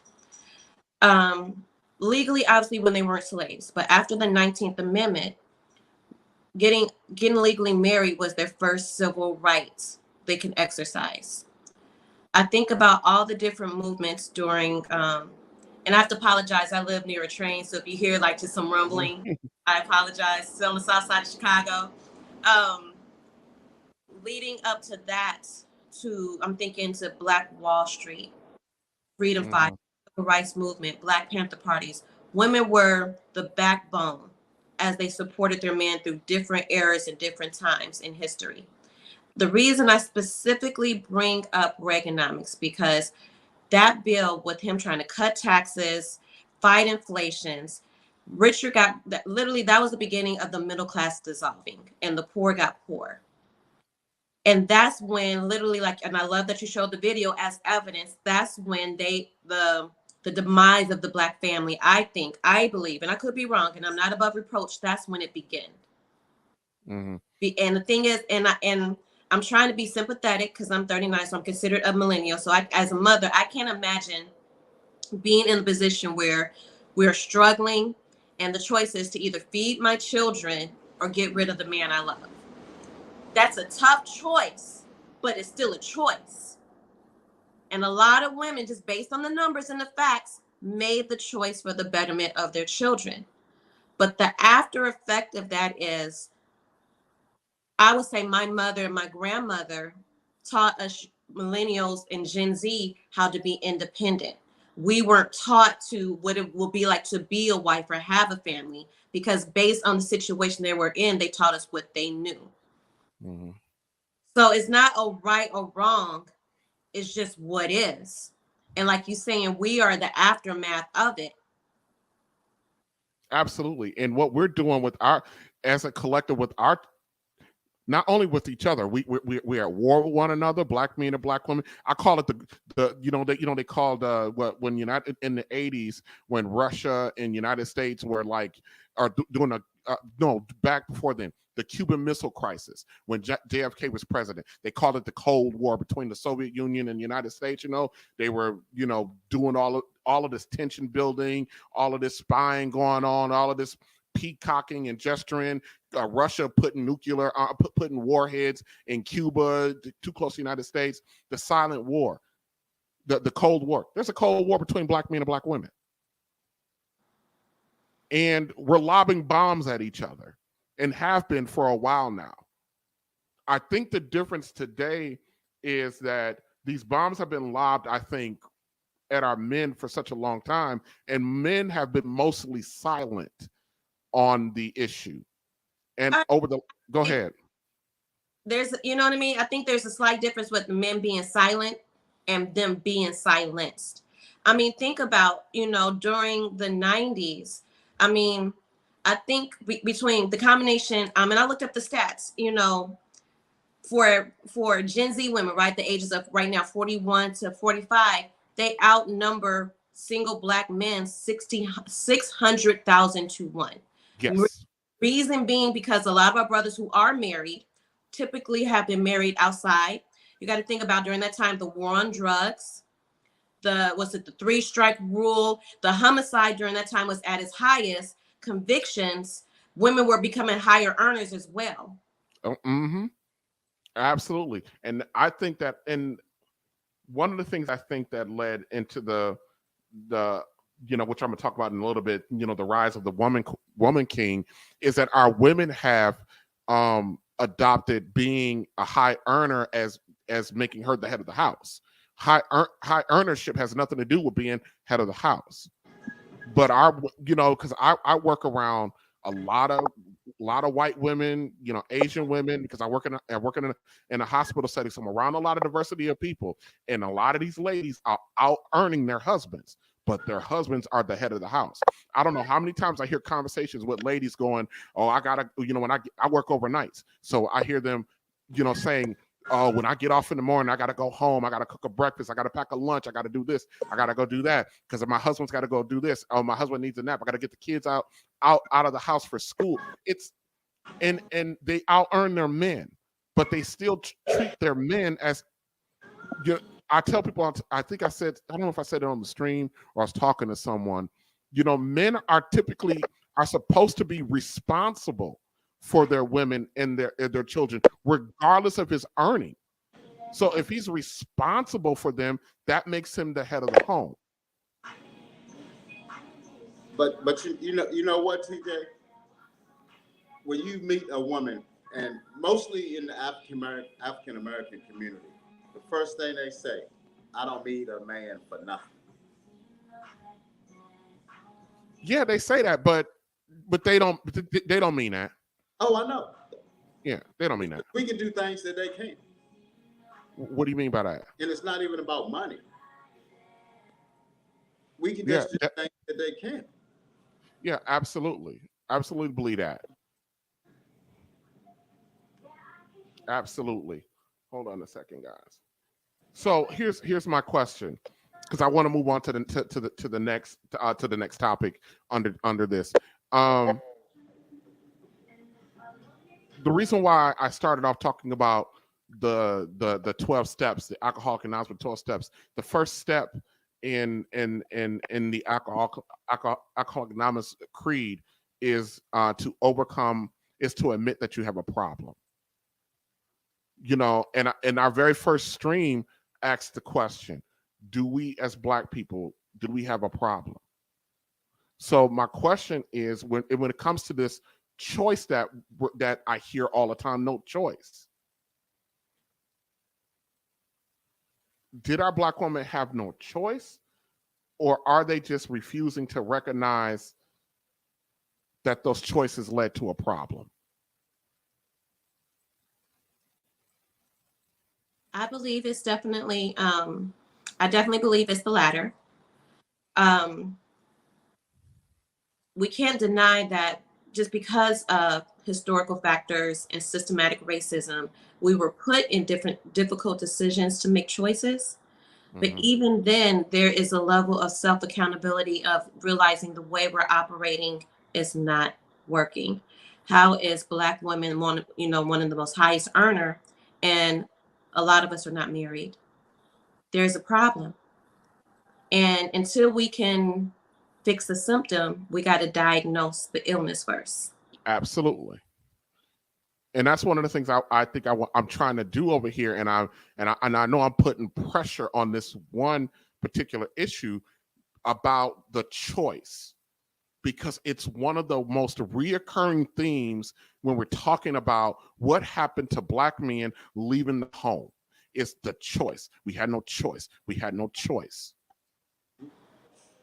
Legally, obviously, when they weren't slaves, but after the 19th Amendment, getting legally married was their first civil right they can exercise. I think about all the different movements during, and I have to apologize, I live near a train, so if you hear like just some rumbling, I apologize. It's on the south side of Chicago. Leading up to that, I'm thinking to Black Wall Street, Freedom Fight, Civil Rights Movement, Black Panther parties. Women were the backbone as they supported their men through different eras and different times in history. The reason I specifically bring up Reaganomics, because that bill with him trying to cut taxes, fight inflations, richer got, literally that was the beginning of the middle class dissolving and the poor got poor. And that's when literally and I love that you showed the video as evidence, that's when the demise of the Black family, I believe, and I could be wrong, and I'm not above reproach, that's when it began. Mm-hmm. And the thing is, and I'm trying to be sympathetic because I'm 39, so I'm considered a millennial. So as a mother, I can't imagine being in a position where we're struggling and the choice is to either feed my children or get rid of the man I love. That's a tough choice, but it's still a choice. And a lot of women, just based on the numbers and the facts, made the choice for the betterment of their children. But the after effect of that is, I would say my mother and my grandmother taught us millennials and Gen Z how to be independent. We weren't taught to what it will be like to be a wife or have a family, because based on the situation they were in, they taught us what they knew. Mm-hmm. So it's not a right or wrong. It's just what is. And like you saying, we are the aftermath of it. Absolutely. And what we're doing with our, as a collective, with our, not only with each other, we're at war with one another. Black men and black women. I call it they called when United in the 80s, when Russia and United States were like doing back before then, the Cuban Missile Crisis, when JFK was president. They called it the Cold War between the Soviet Union and the United States. They were doing all of this tension building, all of this spying going on, all of this peacocking and gesturing. Russia putting putting warheads in Cuba, too close to the United States. The silent war, the Cold War. There's a Cold War between black men and black women, and we're lobbing bombs at each other, and have been for a while now. I think the difference today is that these bombs have been lobbed, I think, at our men for such a long time, and men have been mostly silent on the issue. And go ahead. There's, you know what I mean? I think there's a slight difference with the men being silent and them being silenced. I mean, think about, during the 90s, I mean, I think between the combination, and I looked up the stats, for Gen Z women, right, the ages of right now 41 to 45, they outnumber single black men 600,000 to 1. Yes. Reason being because a lot of our brothers who are married typically have been married outside. You got to think about during that time, the war on drugs, the 3-strike rule, the homicide during that time was at its highest. Convictions, women were becoming higher earners as well. Absolutely. And I think that, and one of the things I think that led into the which I'm going to talk about in a little bit, the rise of the woman king, is that our women have adopted being a high earner as making her the head of the house. High earnership has nothing to do with being head of the house. But because I work around a lot of white women, Asian women, because I work in a hospital setting, so I'm around a lot of diversity of people, and a lot of these ladies are out earning their husbands, but their husbands are the head of the house. I don't know how many times I hear conversations with ladies going, "Oh, I gotta," when I work overnights, so I hear them, saying, "Oh, when I get off in the morning, I got to go home. I got to cook a breakfast. I got to pack a lunch. I got to do this. I got to go do that because my husband's got to go do this. Oh, my husband needs a nap. I got to get the kids out of the house for school." And they out earn their men, but they still treat their men as, I tell people, I think I don't know if I said it on the stream or I was talking to someone, men are supposed to be responsible for their women and their children, regardless of his earning. So if he's responsible for them, that makes him the head of the home. But you know what, TJ? When you meet a woman, and mostly in the African American community, the first thing they say, "I don't need a man for nothing." Yeah, they say that, but they don't mean that. Oh, I know. Yeah, they don't mean that. We can do things that they can't. What do you mean by that? And it's not even about money. We can just do things that they can't. Yeah, absolutely. Absolutely believe that. Absolutely. Hold on a second, guys. So here's my question, because I want to move on to the next topic under this. The reason why I started off talking about the 12 steps, the Alcoholic Anonymous 12 steps, the first step in the Alcoholic Anonymous creed is to admit that you have a problem. And our very first stream asked the question, do we as Black people, do we have a problem? So my question is, when it comes to this choice that I hear all the time, no choice. Did our Black women have no choice, or are they just refusing to recognize that those choices led to a problem? I believe it's definitely, I definitely believe it's the latter. We can't deny that just because of historical factors and systematic racism, we were put in different difficult decisions to make choices. But even then, there is a level of self-accountability of realizing the way we're operating is not working. How is Black women one of the most highest earner, and a lot of us are not married? There's a problem. And until we can fix the symptom, we got to diagnose the illness first. Absolutely. And that's one of the things I think I'm trying to do over here, and I know I'm putting pressure on this one particular issue about the choice, because it's one of the most reoccurring themes when we're talking about what happened to Black men leaving the home. It's the choice. We had no choice. We had no choice.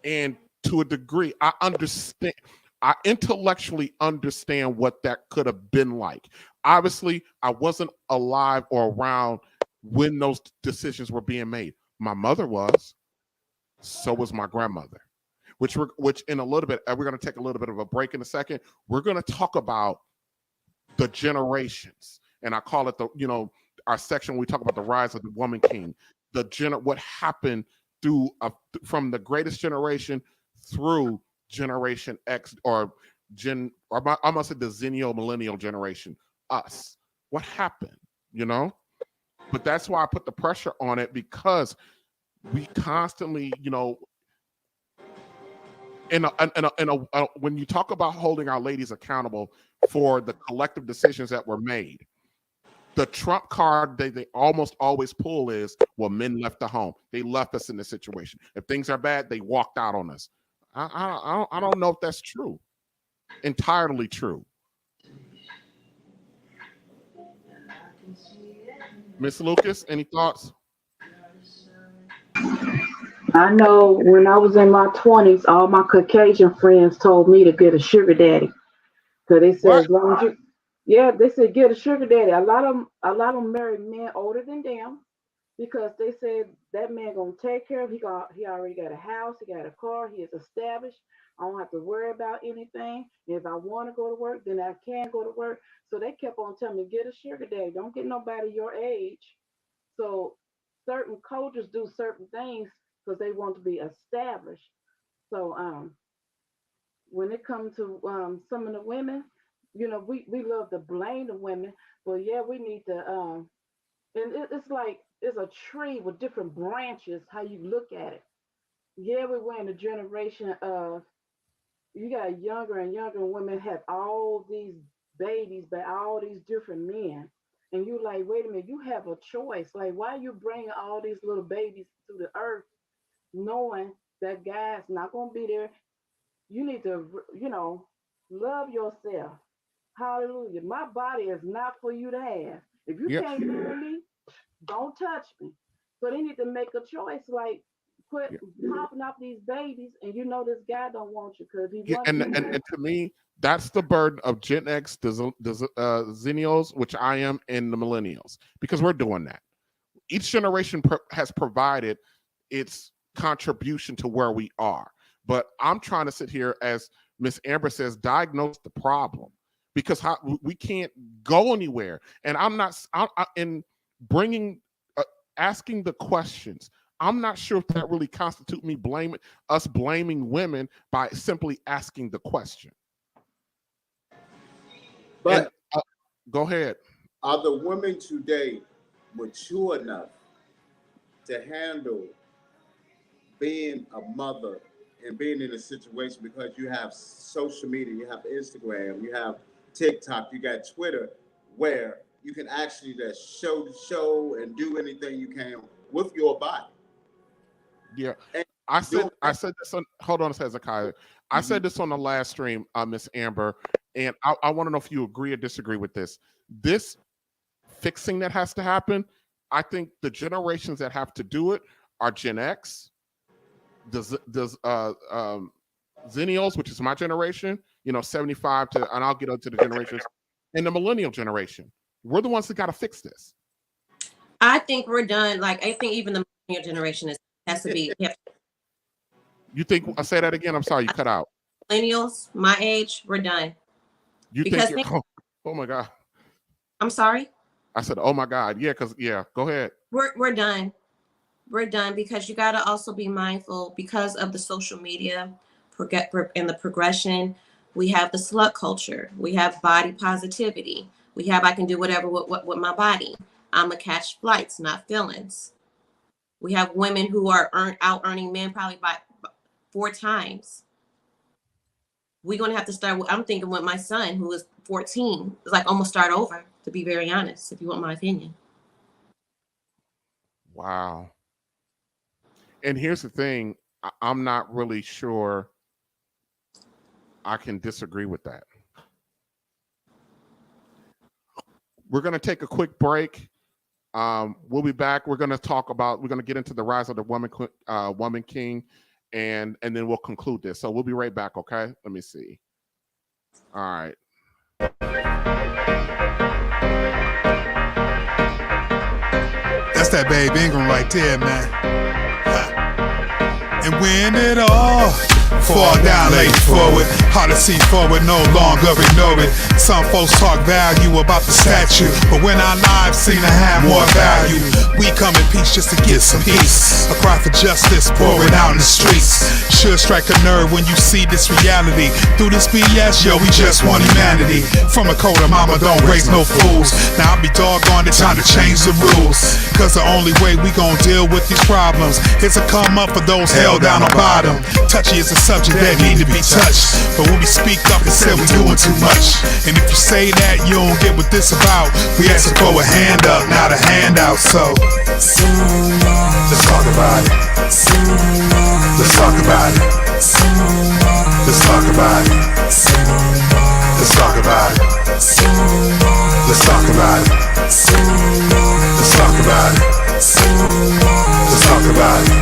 And to a degree, I understand. I intellectually understand what that could have been like. Obviously, I wasn't alive or around when those decisions were being made. My mother was. So was my grandmother. Which in a little bit, we're going to take a little bit of a break in a second. We're going to talk about the generations, and I call it our section when we talk about the rise of the woman king. What happened from the greatest generation through Generation X I'm gonna say the Zennial Millennial generation, us. What happened, But that's why I put the pressure on it, because we constantly, when you talk about holding our ladies accountable for the collective decisions that were made, the trump card they almost always pull is, well, men left the home. They left us in this situation. If things are bad, they walked out on us. I don't know if that's true. Entirely true. Miss Lucas, any thoughts? I know when I was in my 20s, all my Caucasian friends told me to get a sugar daddy. So they said, as long as they said get a sugar daddy. A lot of them married men older than them, because they said that man gonna take care of. He already got a house, he got a car, he is established. I don't have to worry about anything. If I want to go to work, then I can go to work. So they kept on telling me, get a sugar daddy. Don't get nobody your age. So certain cultures do certain things because they want to be established. So when it comes to some of the women, we love to blame the women, but yeah, we need to and it's like it's a tree with different branches, how you look at it. Yeah, we're in a generation of, you got younger and younger women have all these babies by all these different men. And you like, wait a minute, you have a choice. Like, why are you bringing all these little babies to the earth knowing that guy's not going to be there? You need to, love yourself. Hallelujah. My body is not for you to have. If you can't marry me, don't touch me. So they need to make a choice, like quit popping up these babies, and this guy don't want you because he wants you. And to me, that's the burden of Gen X, the Zennials, which I am, and the Millennials, because we're doing that. Each generation has provided its contribution to where we are. But I'm trying to sit here, as Miss Amber says, diagnose the problem, because we can't go anywhere. And I'm not in bringing asking the questions. I'm not sure if that really constitutes me blaming women by simply asking the question. But go ahead. Are the women today mature enough to handle being a mother and being in a situation, because you have social media, you have Instagram, you have TikTok, you got Twitter, where you can actually just show and do anything you can with your body. Yeah. I said this on, hold on a second, Hezekiah. I said this on the last stream, Miss Amber, and I want to know if you agree or disagree with this. This fixing that has to happen, I think the generations that have to do it are Gen X, Zennials, which is my generation, 75 to, and I'll get into the generations, and the millennial generation. We're the ones that got to fix this. I think we're done. Like, I think even the millennial generation Has to be. You think? I say that again. I'm sorry, you cut out. Millennials, my age, we're done. You because think? Oh my God. I'm sorry. I said, oh my God. Yeah, because go ahead. We're done. We're done because you got to also be mindful because of the social media and the progression. We have the slut culture. We have body positivity. We have I can do whatever with my body. I'm gonna catch flights, not feelings. We have women who are out earning men probably by 4 times. We're gonna have to start. I'm thinking with my son who is 14. It's like almost start over. To be very honest, if you want my opinion. Wow. And here's the thing, I'm not really sure I can disagree with that. We're going to take a quick break. We'll be back. We're going to get into the rise of the woman king, and then we'll conclude this. So we'll be right back, okay? Let me see. All right. That's that Babe Ingram right there, man. And when it all fall down, lay forward. Hard to see forward, no longer ignore it. Some folks talk value about the statue, but when our lives seem to have more value, we come in peace just to get some peace. A cry for justice pouring out in the streets. Should strike a nerve when you see this reality. Through this BS, yo, we just want humanity. From a code of mama, don't raise no fools. Now I'll be doggone, it's time to change the rules. Cause the only way we gon' deal with these problems is to come up for those held down on bottom. Touchy is a subject that need to be touched, but when we speak up and say we doing too much, and if you say that you don't get what this about, we ask for a hand up, not a handout. So let's talk about it. Let's talk about it. Let's talk about it. Let's talk about it. Let's talk about it. Let's talk about it. Let's talk about it.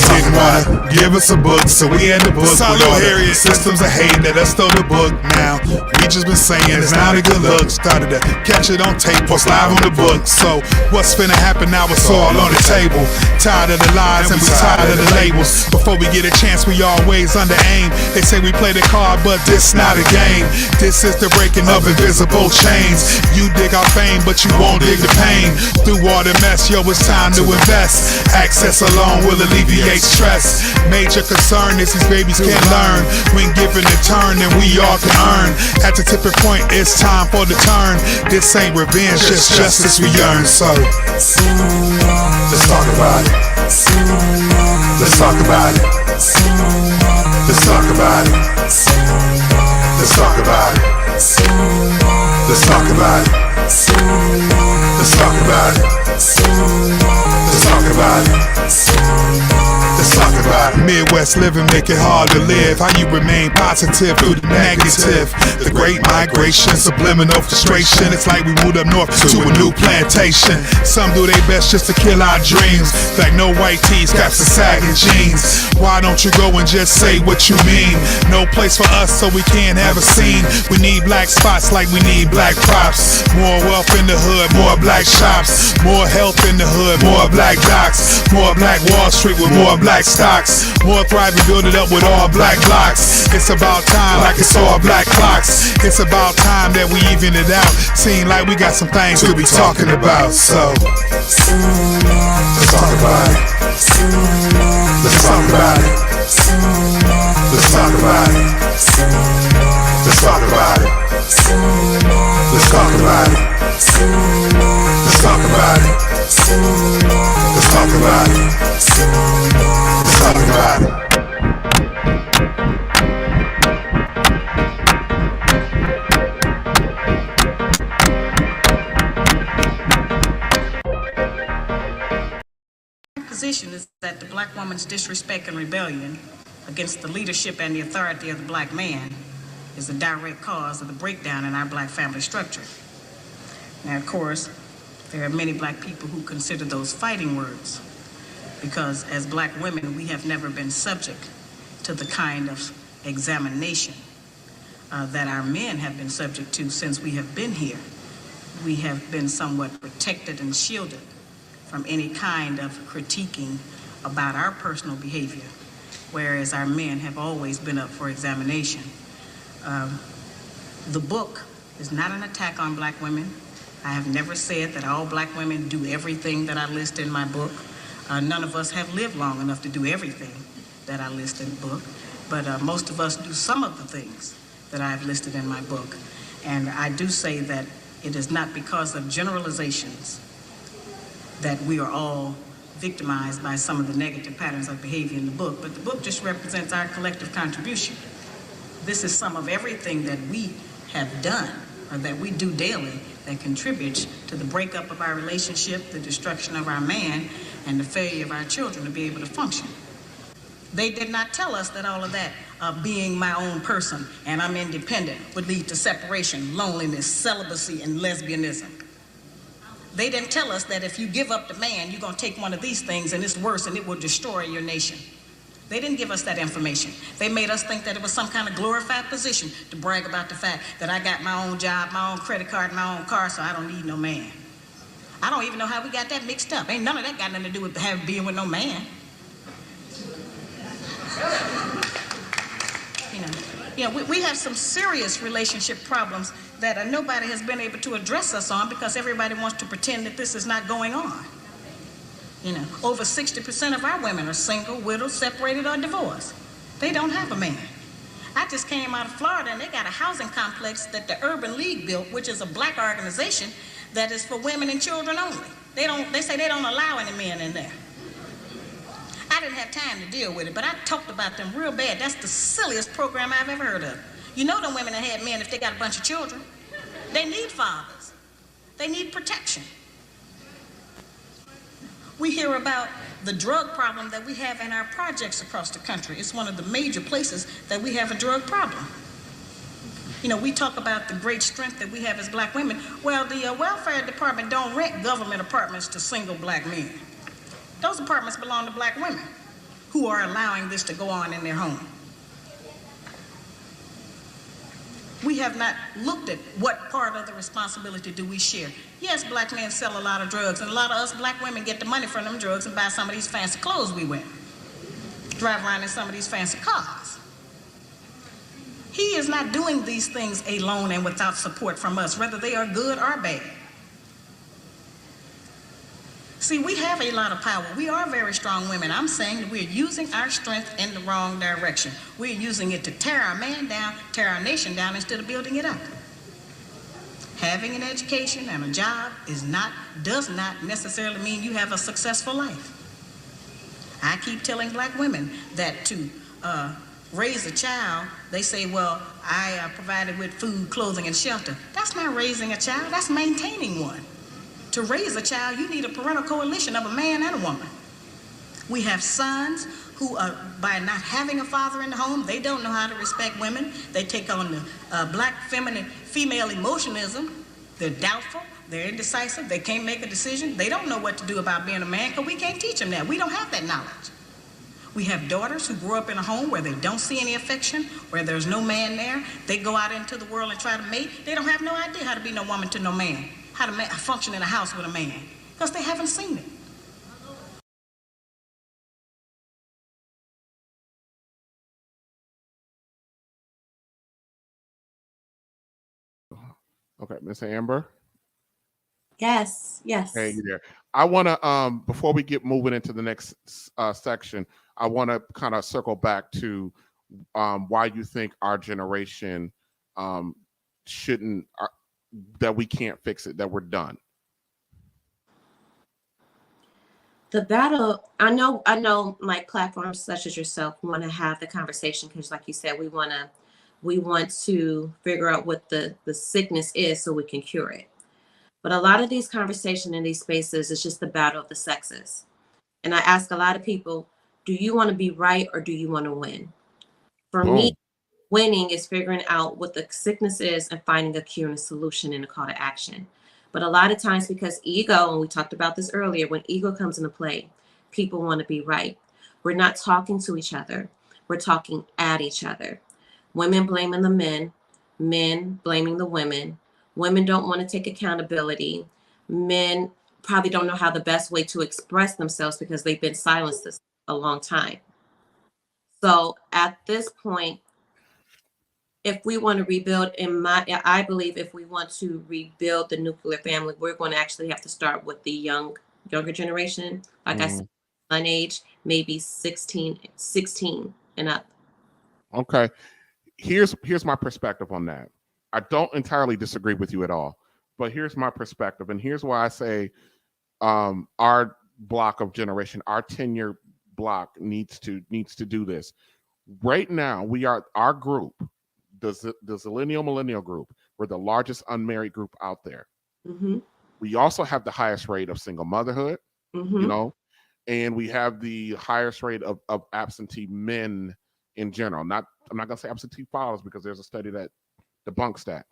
Didn't wanna give us a book, so we had the book. With all the systems of hate that us stole the book. Now we just been saying it's not a good look. Started to catch it on tape, post live on the book. So what's finna happen now? It's all on the table. Tired of the lies and we tired of the labels. Before we get a chance, we always under aim. They say we play the card, but this not a game. This is the breaking of invisible chains. You dig our fame, but you won't dig the pain. Through all the mess, yo, it's time to invest. Access alone will alleviate stress. Major concern is these babies can't learn. When given a turn, then we all can earn. At the tipping point, it's time for the turn. This ain't revenge, just justice we yearn. So let's talk about it. Let's talk about it. Let's talk about it. Let's talk about it. Let's talk about it. Let's talk about it. Let's talk about it. Let's talk about it. Midwest living make it hard to live. How you remain positive through the negative. The great migration, subliminal frustration. It's like we moved up north to a new plantation. Some do their best just to kill our dreams. Like no white tees, caps and sagging jeans. Why don't you go and just say what you mean? No place for us, so we can't have a scene. We need black spots like we need black props. More wealth in the hood, more black shops. More health in the hood, more black docs. More black Wall Street with more black stocks. More thriving, build it up with all black blocks. It's about time like it's all black clocks. It's about time that we even it out. Seem like we got some things to be talking about. So let's talk about it. Let's talk about it. Let's talk about it. Let's talk about it. Let's talk about it. Let's talk about it. Let's talk about it. Let's talk about it. Position is that the black woman's disrespect and rebellion against the leadership and the authority of the black man is a direct cause of the breakdown in our black family structure. Now, of course, there are many black people who consider those fighting words because as black women, we have never been subject to the kind of examination that our men have been subject to since we have been here. We have been somewhat protected and shielded from any kind of critiquing about our personal behavior, whereas our men have always been up for examination. The book is not an attack on black women. I have never said that all black women do everything that I list in my book. None of us have lived long enough to do everything that I list in the book, but most of us do some of the things that I've listed in my book. And I do say that it is not because of generalizations that we are all victimized by some of the negative patterns of behavior in the book, but the book just represents our collective contribution. This is some of everything that we have done or that we do daily that contributes to the breakup of our relationship, the destruction of our man, and the failure of our children to be able to function. They did not tell us that all of that, being my own person and I'm independent, would lead to separation, loneliness, celibacy, and lesbianism. They didn't tell us that if you give up the man, you're going to take one of these things and it's worse and it will destroy your nation. They didn't give us that information. They made us think that it was some kind of glorified position to brag about the fact that I got my own job, my own credit card, my own car, so I don't need no man. I don't even know how we got that mixed up. Ain't none of that got nothing to do with being with no man. We have some serious relationship problems that nobody has been able to address us on because everybody wants to pretend that this is not going on. Over 60% of our women are single, widowed, separated, or divorced. They don't have a man. I just came out of Florida and they got a housing complex that the Urban League built, which is a black organization that is for women and children only. They say they don't allow any men in there. I didn't have time to deal with it, but I talked about them real bad. That's the silliest program I've ever heard of. You know them women that had men if they got a bunch of children. They need fathers. They need protection. We hear about the drug problem that we have in our projects across the country. It's one of the major places that we have a drug problem. We talk about the great strength that we have as black women. Well, the welfare department don't rent government apartments to single black men. Those apartments belong to black women who are allowing this to go on in their home. We have not looked at what part of the responsibility do we share. Yes, black men sell a lot of drugs, and a lot of us black women get the money from them drugs and buy some of these fancy clothes we wear. Drive around in some of these fancy cars. He is not doing these things alone and without support from us, whether they are good or bad. See, we have a lot of power. We are very strong women. I'm saying that we're using our strength in the wrong direction. We're using it to tear our man down, tear our nation down instead of building it up. Having an education and a job does not necessarily mean you have a successful life. I keep telling black women that to raise a child, they say, well, I provided with food, clothing, and shelter. That's not raising a child, that's maintaining one. To raise a child, you need a parental coalition of a man and a woman. We have sons who, by not having a father in the home, they don't know how to respect women. They take on the black female emotionalism. They're doubtful, they're indecisive, they can't make a decision. They don't know what to do about being a man because we can't teach them that. We don't have that knowledge. We have daughters who grew up in a home where they don't see any affection, where there's no man there. They go out into the world and try to mate. They don't have no idea how to be no woman to no man, how to function in a house with a man, because they haven't seen it. Okay, Miss Amber. Yes. Hey there. I want to, before we get moving into the next section, I want to kind of circle back to why you think our generation shouldn't, that we can't fix it, that we're done. The battle, I know like platforms such as yourself want to have the conversation because like you said, we want to figure out what the sickness is so we can cure it. But a lot of these conversations in these spaces is just the battle of the sexes. And I ask a lot of people, do you want to be right or do you want to win? For me, winning is figuring out what the sickness is and finding a cure and a solution and a call to action. But a lot of times because ego, and we talked about this earlier, when ego comes into play, people want to be right. We're not talking to each other. We're talking at each other. Women blaming the men, men blaming the women. Women don't want to take accountability. Men probably don't know how the best way to express themselves because they've been silenced this a long time. So at this point, if we want to rebuild, I believe if we want to rebuild the nuclear family, we're going to actually have to start with the younger generation. Like I said, my age, maybe 16 and up. Okay. Here's my perspective on that. I don't entirely disagree with you at all, but here's my perspective, and here's why I say our block of generation, our 10-year block needs to do this. Right now, our group, the millennial group, we're the largest unmarried group out there. Mm-hmm. We also have the highest rate of single motherhood, Mm-hmm. you know, and we have the highest rate of absentee men in general. I'm not going to say absentee fathers because there's a study that debunks that.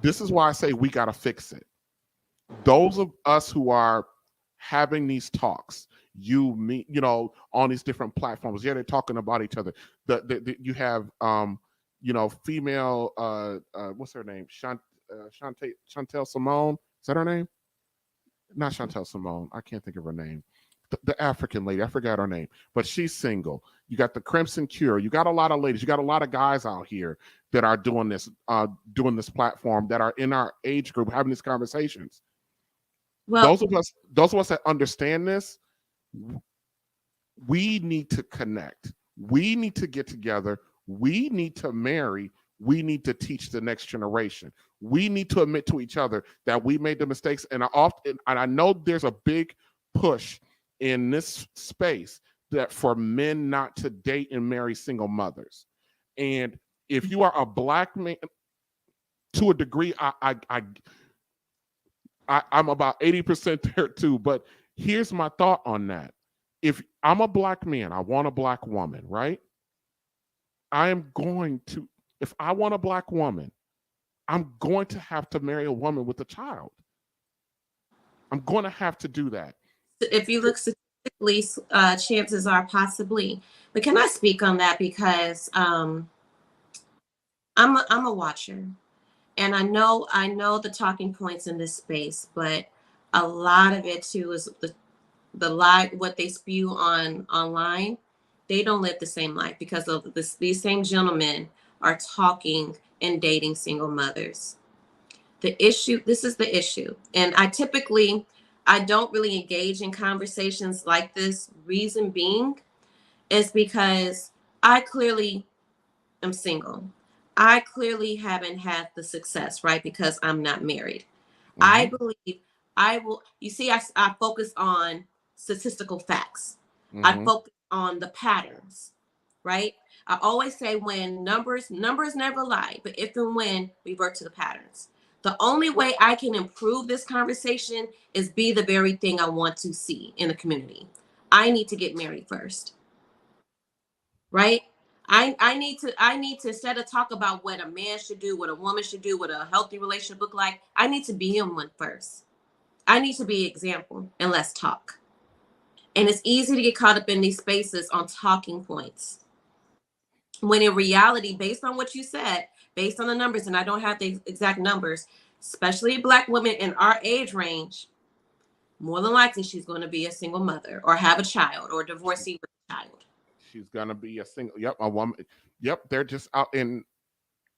This is why I say we got to fix it. Those of us who are having these talks, me, on these different platforms, they're talking about each other. You have, female, what's her name? Chantel Simone. Is that her name? Not Chantel Simone. I can't think of her name. The African lady, I forgot her name, but she's single. You got the Crimson Cure. You got a lot of ladies. You got a lot of guys out here that are doing this platform, that are in our age group having these conversations. Well, those of us that understand this, we need to connect. We need to get together. We need to marry. We need to teach the next generation. We need to admit to each other that we made the mistakes. And I know there's a big push in this space that for men not to date and marry single mothers. And if you are a Black man, to a degree, I'm about 80% there too. But here's my thought on that. If I'm a Black man, I want a Black woman, right? If I want a Black woman, I'm going to have to marry a woman with a child. I'm going to have to do that. If you look statistically, chances are possibly. But can I speak on that? Because I'm a watcher, and I know the talking points in this space, but a lot of it too is the lie, what they spew online. They don't live the same life because of this. These same gentlemen are talking and dating single mothers. This is the issue. And I don't really engage in conversations like this. Reason being is because I clearly am single. I clearly haven't had the success, right? Because I'm not married. Mm-hmm. I believe I will. You see, I focus on statistical facts. Mm-hmm. I focus on the patterns, right? I always say when numbers never lie, but if and when, revert to the patterns. The only way I can improve this conversation is be the very thing I want to see in the community. I need to get married first, right? I need to, instead of talk about what a man should do, what a woman should do, what a healthy relationship look like, I need to be in one first. I need to be an example, and let's talk. And it's easy to get caught up in these spaces on talking points, when in reality, based on what you said, based on the numbers, and I don't have the exact numbers, especially Black women in our age range, more than likely she's going to be a single mother or have a child or divorcee with a child. She's going to be a woman. Yep, they're just out in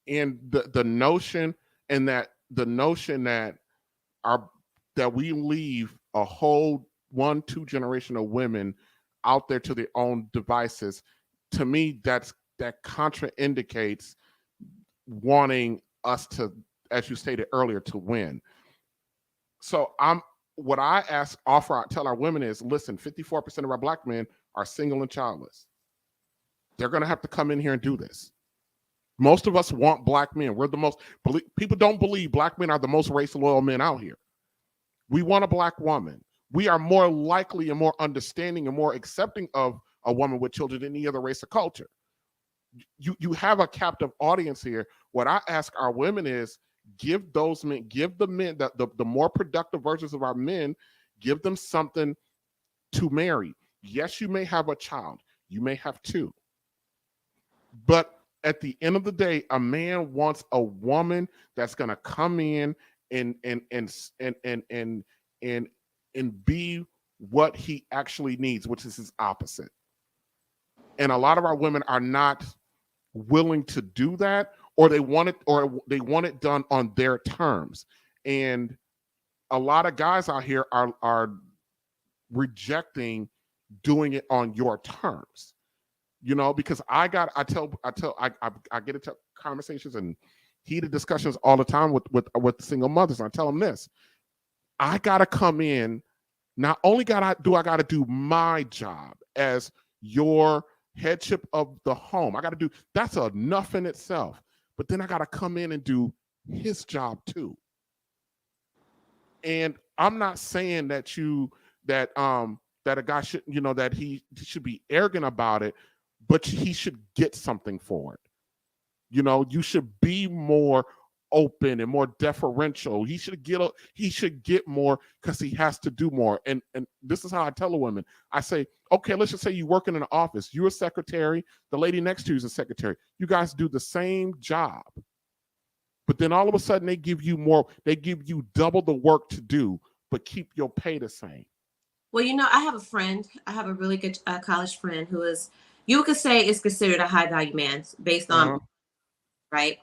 the notion, and that the notion that we leave a whole 1-2 generation of women out there to their own devices. To me, that contraindicates wanting us to, as you stated earlier, to win. So what I tell our women is, listen, 54% of our Black men are single and childless. They're going to have to come in here and do this. Most of us want Black men. People don't believe Black men are the most race loyal men out here. We want a Black woman. We are more likely and more understanding and more accepting of a woman with children than any other race or culture. You have a captive audience here. What I ask our women is, give the men, the more productive versions of our men, give them something to marry. Yes, you may have a child. You may have 2. But at the end of the day, a man wants a woman that's going to come in and and be what he actually needs, which is his opposite. And a lot of our women are not willing to do that, or they want it done on their terms. And a lot of guys out here are rejecting doing it on your terms, you know, because I get into conversations and heated discussions all the time with single mothers. And I tell them this: I gotta come in. Not only do I gotta do my job as your headship of the home. I gotta do that's enough in itself. But then I gotta come in and do his job too. And I'm not saying that a guy should, you know, that he should be arrogant about it, but he should get something for it. You know, you should be more open and more deferential. He should get more because he has to do more. And this is how I tell a woman. I say, okay, let's just say you work in an office. You're a secretary. The lady next to you is a secretary. You guys do the same job. But then all of a sudden they give you more. They give you double the work to do, but keep your pay the same. Well, you know, I have a friend. I have a really good college friend who is, you could say, is considered a high value man based on, right?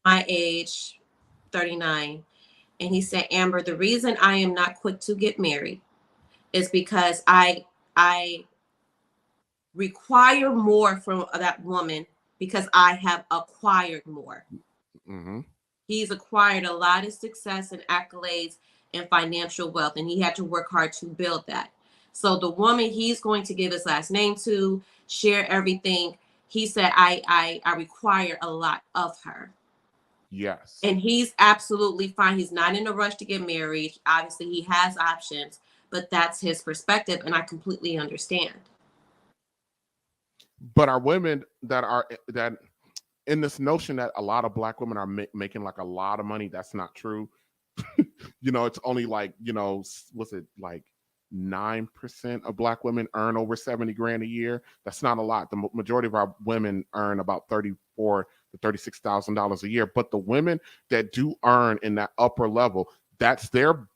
My age, 39. And he said, Amber, the reason I am not quick to get married is because I require more from that woman because I have acquired more. He's acquired a lot of success and accolades and financial wealth, and he had to work hard to build that. So the woman he's going to give his last name to, share everything, he said, I require a lot of her. Yes. And he's absolutely fine. He's not in a rush to get married. Obviously, he has options, but that's his perspective, and I completely understand. But our women that in this notion that a lot of Black women are making like a lot of money, that's not true. You know, it's only like, you know, was it like 9% of Black women earn over 70 grand a year? That's not a lot. The majority of our women earn about $34,000 to $36,000 a year. But the women that do earn in that upper level, that's their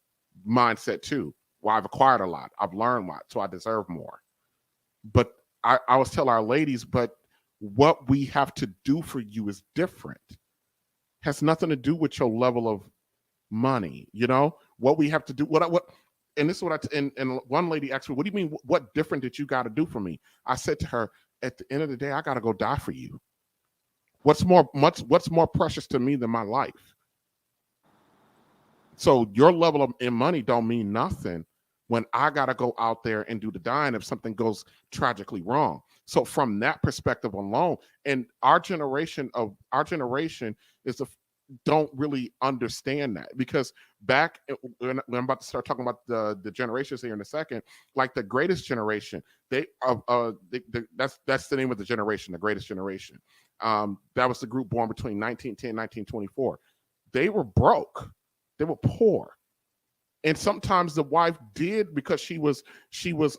mindset too. Well, I've acquired a lot. I've learned a lot, so I deserve more. But I always tell our ladies, but what we have to do for you is different. Has nothing to do with your level of money. You know what we have to do. And this is what and one lady asked me, "What do you mean? What different did you got to do for me?" I said to her, "At the end of the day, I got to go die for you. What's more precious to me than my life? So your level of in money don't mean nothing when I got to go out there and do the dying if something goes tragically wrong." So from that perspective alone, and our generation is don't really understand that, because back when I'm about to start talking about the generations here in a second, like the greatest generation, that's the name of the generation, the greatest generation. That was the group born between 1910 and 1924. They were broke. They were poor. And sometimes the wife did, because she was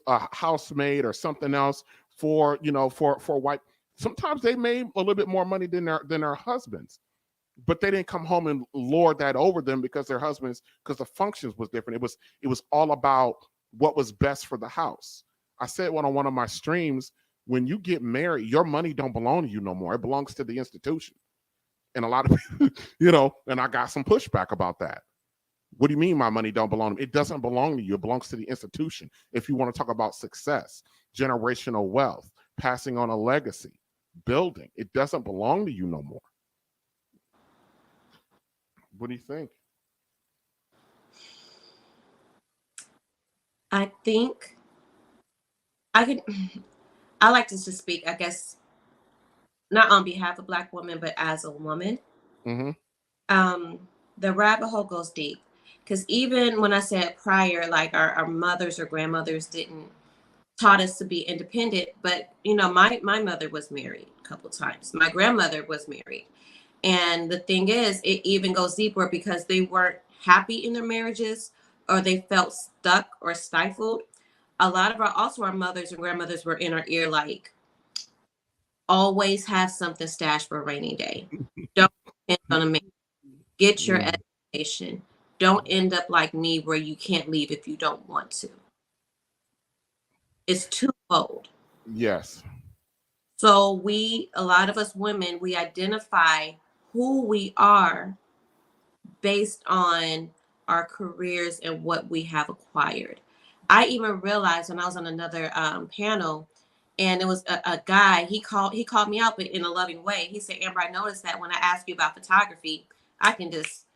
a housemaid or something else for white. Sometimes they made a little bit more money than their husbands, but they didn't come home and lord that over them because their husbands, because the functions was different. It was all about what was best for the house. I said on one of my streams, when you get married, your money don't belong to you no more. It belongs to the institution. And a lot of people, and I got some pushback about that. What do you mean my money don't belong to me? It doesn't belong to you. It belongs to the institution. If you want to talk about success, generational wealth, passing on a legacy, building, it doesn't belong to you no more. What do you think? I think I like to just speak, I guess, not on behalf of Black women, but as a woman. The rabbit hole goes deep. Because even when I said prior, like our mothers or grandmothers didn't taught us to be independent, but my mother was married a couple times. My grandmother was married. And the thing is, it even goes deeper because they weren't happy in their marriages, or they felt stuck or stifled. A lot of our mothers and grandmothers were in our ear like, always have something stashed for a rainy day. Don't depend on a man. Get your education. don't end up like me where you can't leave if you don't want to. It's twofold. Yes. So a lot of us women, we identify who we are based on our careers and what we have acquired. I even realized when I was on another panel, and it was a guy. He called me out, but in a loving way. He said, "Amber, I noticed that when I ask you about photography, I can just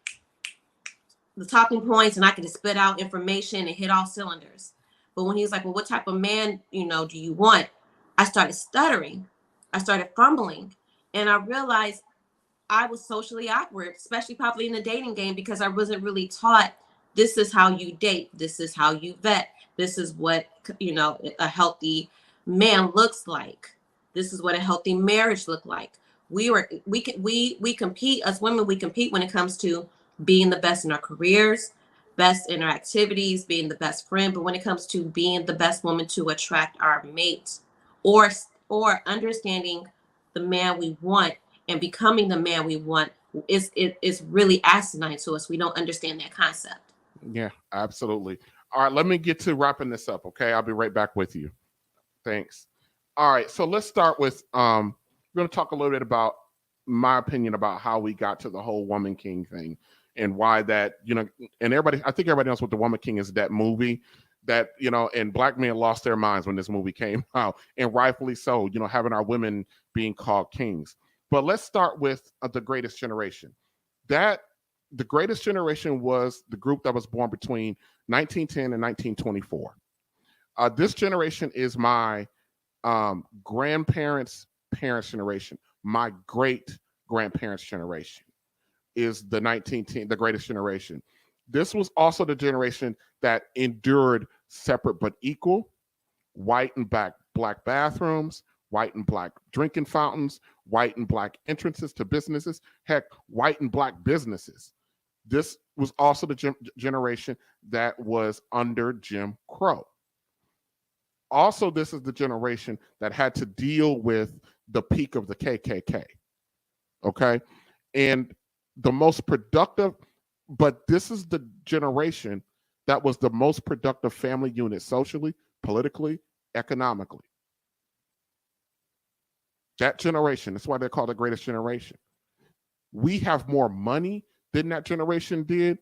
the talking points, and I can just spit out information and hit all cylinders. But when he was like, well, what type of man, do you want?" I started stuttering. I started fumbling. And I realized I was socially awkward, especially probably in the dating game, because I wasn't really taught this is how you date. This is how you vet. This is what, a healthy man looks like. This is what a healthy marriage look like. We compete as women. We compete when it comes to being the best in our careers, best in our activities, being the best friend. But when it comes to being the best woman to attract our mate, or understanding the man we want and becoming the man we want, is really asinine to us. We don't understand that concept. Yeah, absolutely. All right, let me get to wrapping this up. Okay, I'll be right back with you. Thanks. All right, so let's start with we're going to talk a little bit about my opinion about how we got to the whole Woman King thing and why that, and everybody, I think everybody knows what the Woman King is, that movie that, and black men lost their minds when this movie came out, and rightfully so, having our women being called kings. But let's start with the Greatest Generation. The Greatest Generation was the group that was born between 1910 and 1924. This generation is my grandparents' parents' generation. My great grandparents' generation is the 1910, the Greatest Generation. This was also the generation that endured separate but equal, white and black bathrooms, white and black drinking fountains, white and black entrances to businesses, heck, white and black businesses. This was also the generation that was under Jim Crow. Also, this is the generation that had to deal with the peak of the KKK. Okay. And the most productive, but this is the generation that was the most productive family unit socially, politically, economically. That generation, that's why they're called the Greatest Generation. We have more money than that generation did,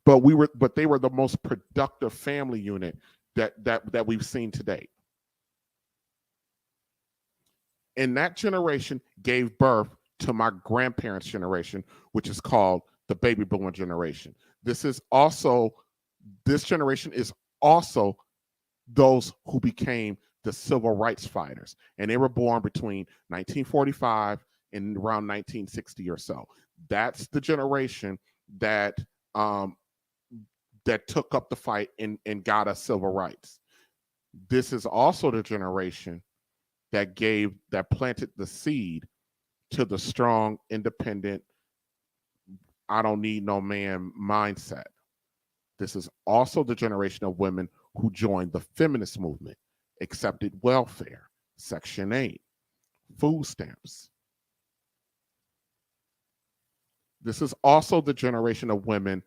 but they were the most productive family unit that we've seen to date. And that generation gave birth to my grandparents' generation, which is called the baby boomer generation. This generation is also those who became the civil rights fighters. And they were born between 1945 and around 1960 or so. That's the generation that took up the fight and got us civil rights. This is also the generation that planted the seed to the strong, independent, I don't need no man mindset. This is also the generation of women who joined the feminist movement, accepted welfare, Section 8, food stamps. This is also the generation of women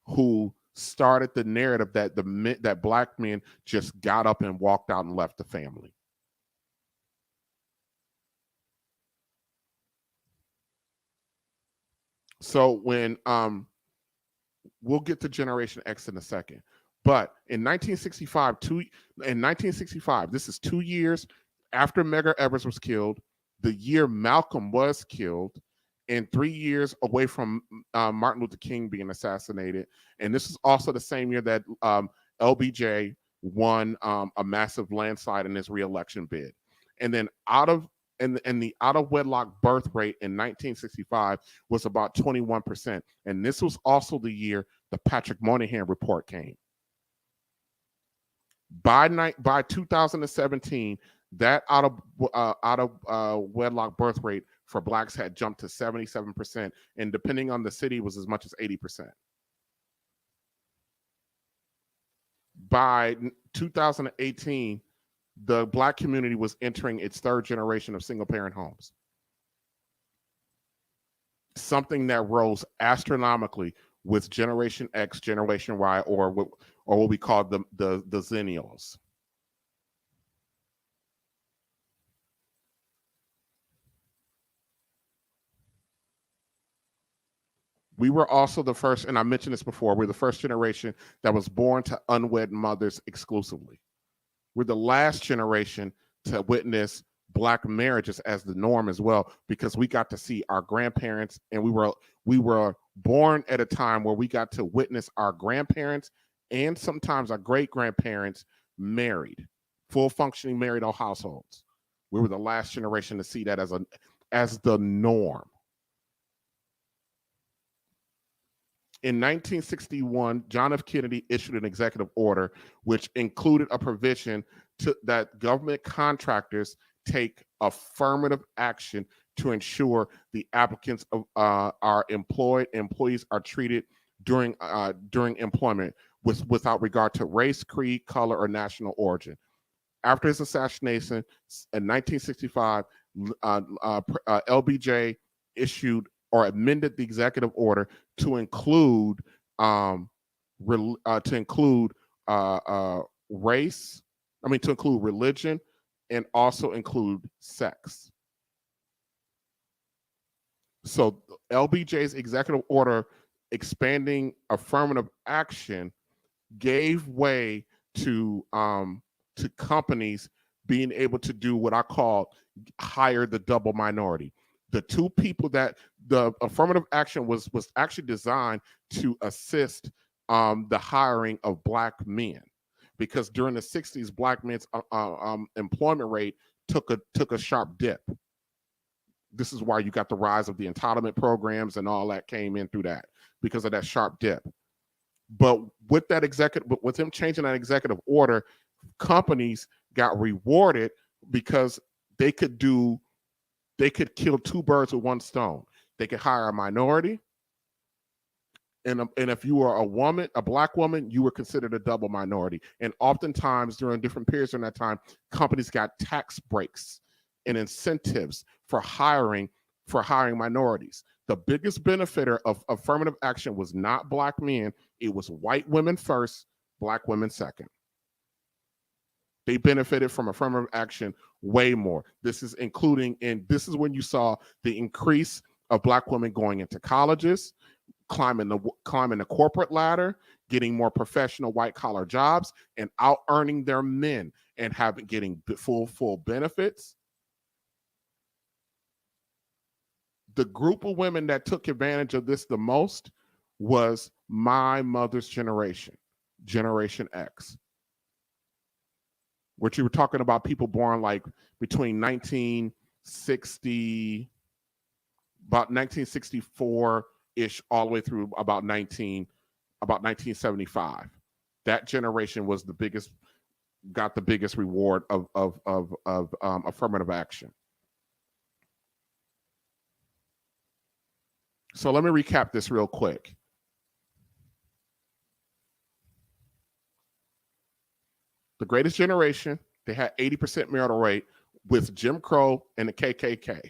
who started the narrative that black men just got up and walked out and left the family. So when we'll get to Generation X in a second, but in 1965, this is 2 years after Medgar Evers was killed, the year Malcolm was killed, and 3 years away from Martin Luther King being assassinated. And this is also the same year that LBJ won a massive landslide in his reelection bid. And then the out-of-wedlock birth rate in 1965 was about 21%. And this was also the year the Patrick Moynihan report came. By 2017, that out-of-wedlock birth rate for blacks had jumped to 77%, and depending on the city, was as much as 80%. By 2018, the black community was entering its third generation of single-parent homes. Something that rose astronomically with Generation X, Generation Y, or what we call the Zennials. We were also the first, and I mentioned this before, we're the first generation that was born to unwed mothers exclusively. We're the last generation to witness Black marriages as the norm as well, because we got to see our grandparents, and we were born at a time where we got to witness our grandparents and sometimes our great-grandparents married, full functioning married households. We were the last generation to see that as the norm. In 1961, John F. Kennedy issued an executive order which included a provision that government contractors take affirmative action to ensure the applicants are employees are treated during employment without regard to race, creed, color, or national origin. After his assassination in 1965, LBJ issued or amended the executive order to include religion and also include sex. So LBJ's executive order expanding affirmative action gave way to companies being able to do what I call hire the double minority. The two people that the affirmative action was actually designed to assist the hiring of Black men, because during the 60s, Black men's employment rate took a sharp dip. This is why you got the rise of the entitlement programs and all that came in through that, because of that sharp dip. But with him changing that executive order, companies got rewarded because they could kill two birds with one stone. They could hire a minority, and if you were a woman, a Black woman, you were considered a double minority. And oftentimes during different periods during that time, companies got tax breaks and incentives for hiring minorities. The biggest benefiter of affirmative action was not Black men. It was white women first, Black women second. They benefited from affirmative action way more. This is when you saw the increase of Black women going into colleges, climbing the corporate ladder, getting more professional white collar jobs, and out earning their men and getting full benefits. The group of women that took advantage of this the most was my mother's generation, Generation X. Which you were talking about people born like between 1964-ish all the way through about 1975. That generation was got the biggest reward of affirmative action. So let me recap this real quick. The Greatest Generation, they had 80% marital rate with Jim Crow and the KKK,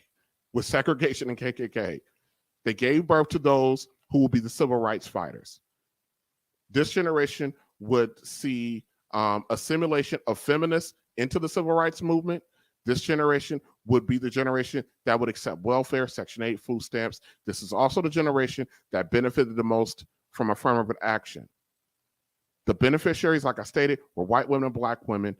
with segregation and KKK. They gave birth to those who will be the civil rights fighters. This generation would see assimilation of feminists into the civil rights movement. This generation would be the generation that would accept welfare, Section 8, food stamps. This is also the generation that benefited the most from affirmative action. The beneficiaries, like I stated, were white women and Black women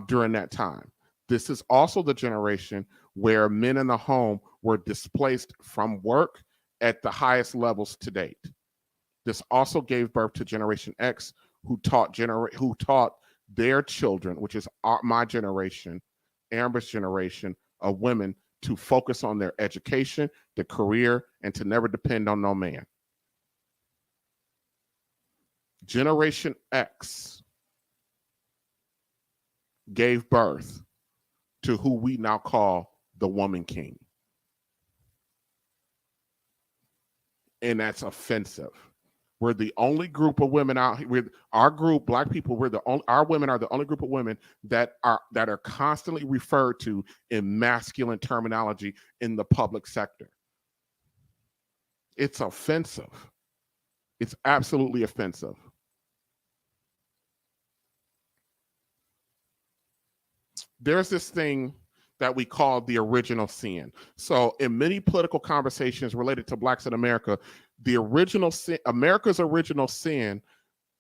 during that time. This is also the generation where men in the home were displaced from work at the highest levels to date. This also gave birth to Generation X, who taught their children, which is my generation, Amber's generation of women, to focus on their education, their career, and to never depend on no man. Generation X gave birth to who we now call the woman king. And that's offensive. We're the only group of women out here. Our group, Black people, our women are the only group of women that are constantly referred to in masculine terminology in the public sector. It's offensive. It's absolutely offensive. There's this thing that we call the original sin. So in many political conversations related to blacks in America, the original sin, America's original sin,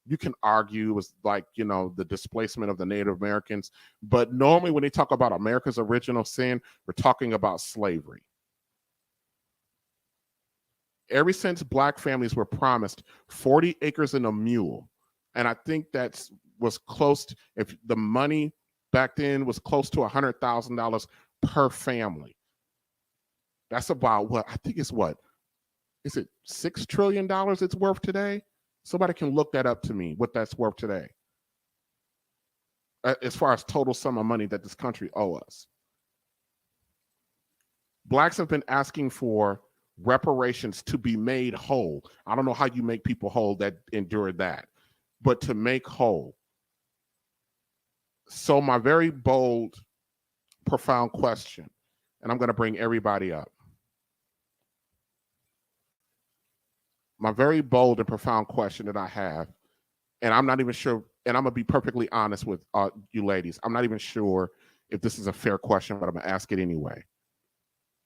you can argue was like, you know, the displacement of the Native Americans. But normally when they talk about America's original sin, we're talking about slavery. Ever since black families were promised 40 acres and a mule, and I think that was close to, if the money back then was close to $100,000 per family. That's about what, I think it's what, is it $6 trillion it's worth today? Somebody can look that up to me, what that's worth today. As far as total sum of money that this country owes us. Blacks have been asking for reparations to be made whole. I don't know how you make people whole that endured that, but to make whole. So my very bold, profound question, and I'm going to bring everybody up. My very bold and profound question that I have, and I'm not even sure, and I'm going to be perfectly honest with you ladies, I'm not even sure if this is a fair question, but I'm going to ask it anyway.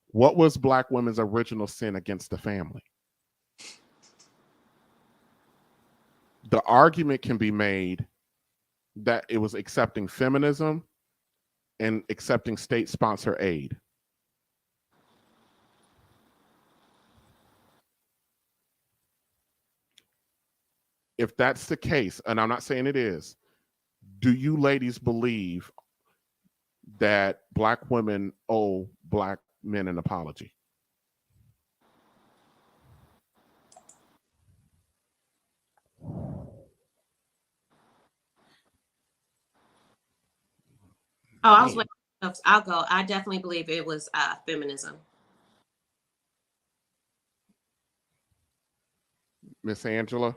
What was black women's original sin against the family? The argument can be made that it was accepting feminism and accepting state-sponsored aid. If that's the case, and I'm not saying it is, do you ladies believe that black women owe black men an apology? Oh, I was waiting. I'll go. I definitely believe it was feminism. Miss Angela?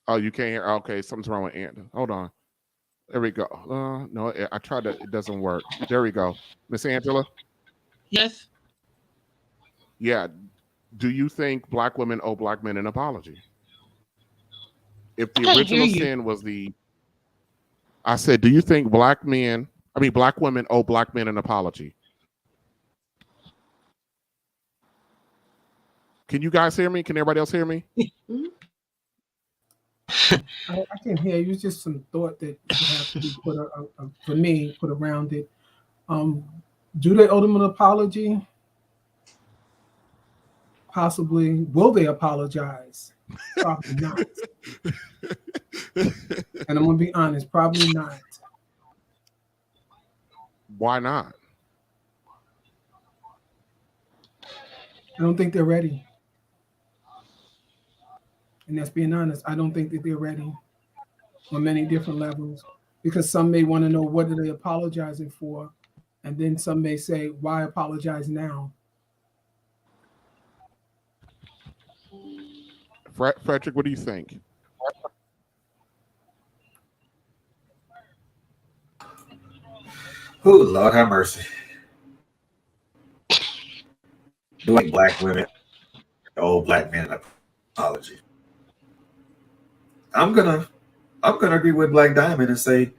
Oh, you can't hear? Okay, something's wrong with Ant. Hold on. There we go. No, I tried to, it doesn't work. There we go. Miss Angela? Yes. Yeah. Do you think black women owe black men an apology? If the original sin was I said, do you think black women owe black men an apology? Can you guys hear me? Can everybody else hear me? I can hear you. It's just some thought that have to be put for me, put around it. Do they owe them an apology? Possibly. Will they apologize? Probably not. And I'm gonna be honest, probably not. Why not? I don't think they're ready. And that's being honest. I don't think that they're ready on many different levels, because some may want to know, what are they apologizing for? And then some may say, why apologize now? Frederick, what do you think? Oh, Lord have mercy. Doing black women owe black men an apology. I'm gonna agree with Black Diamond and say,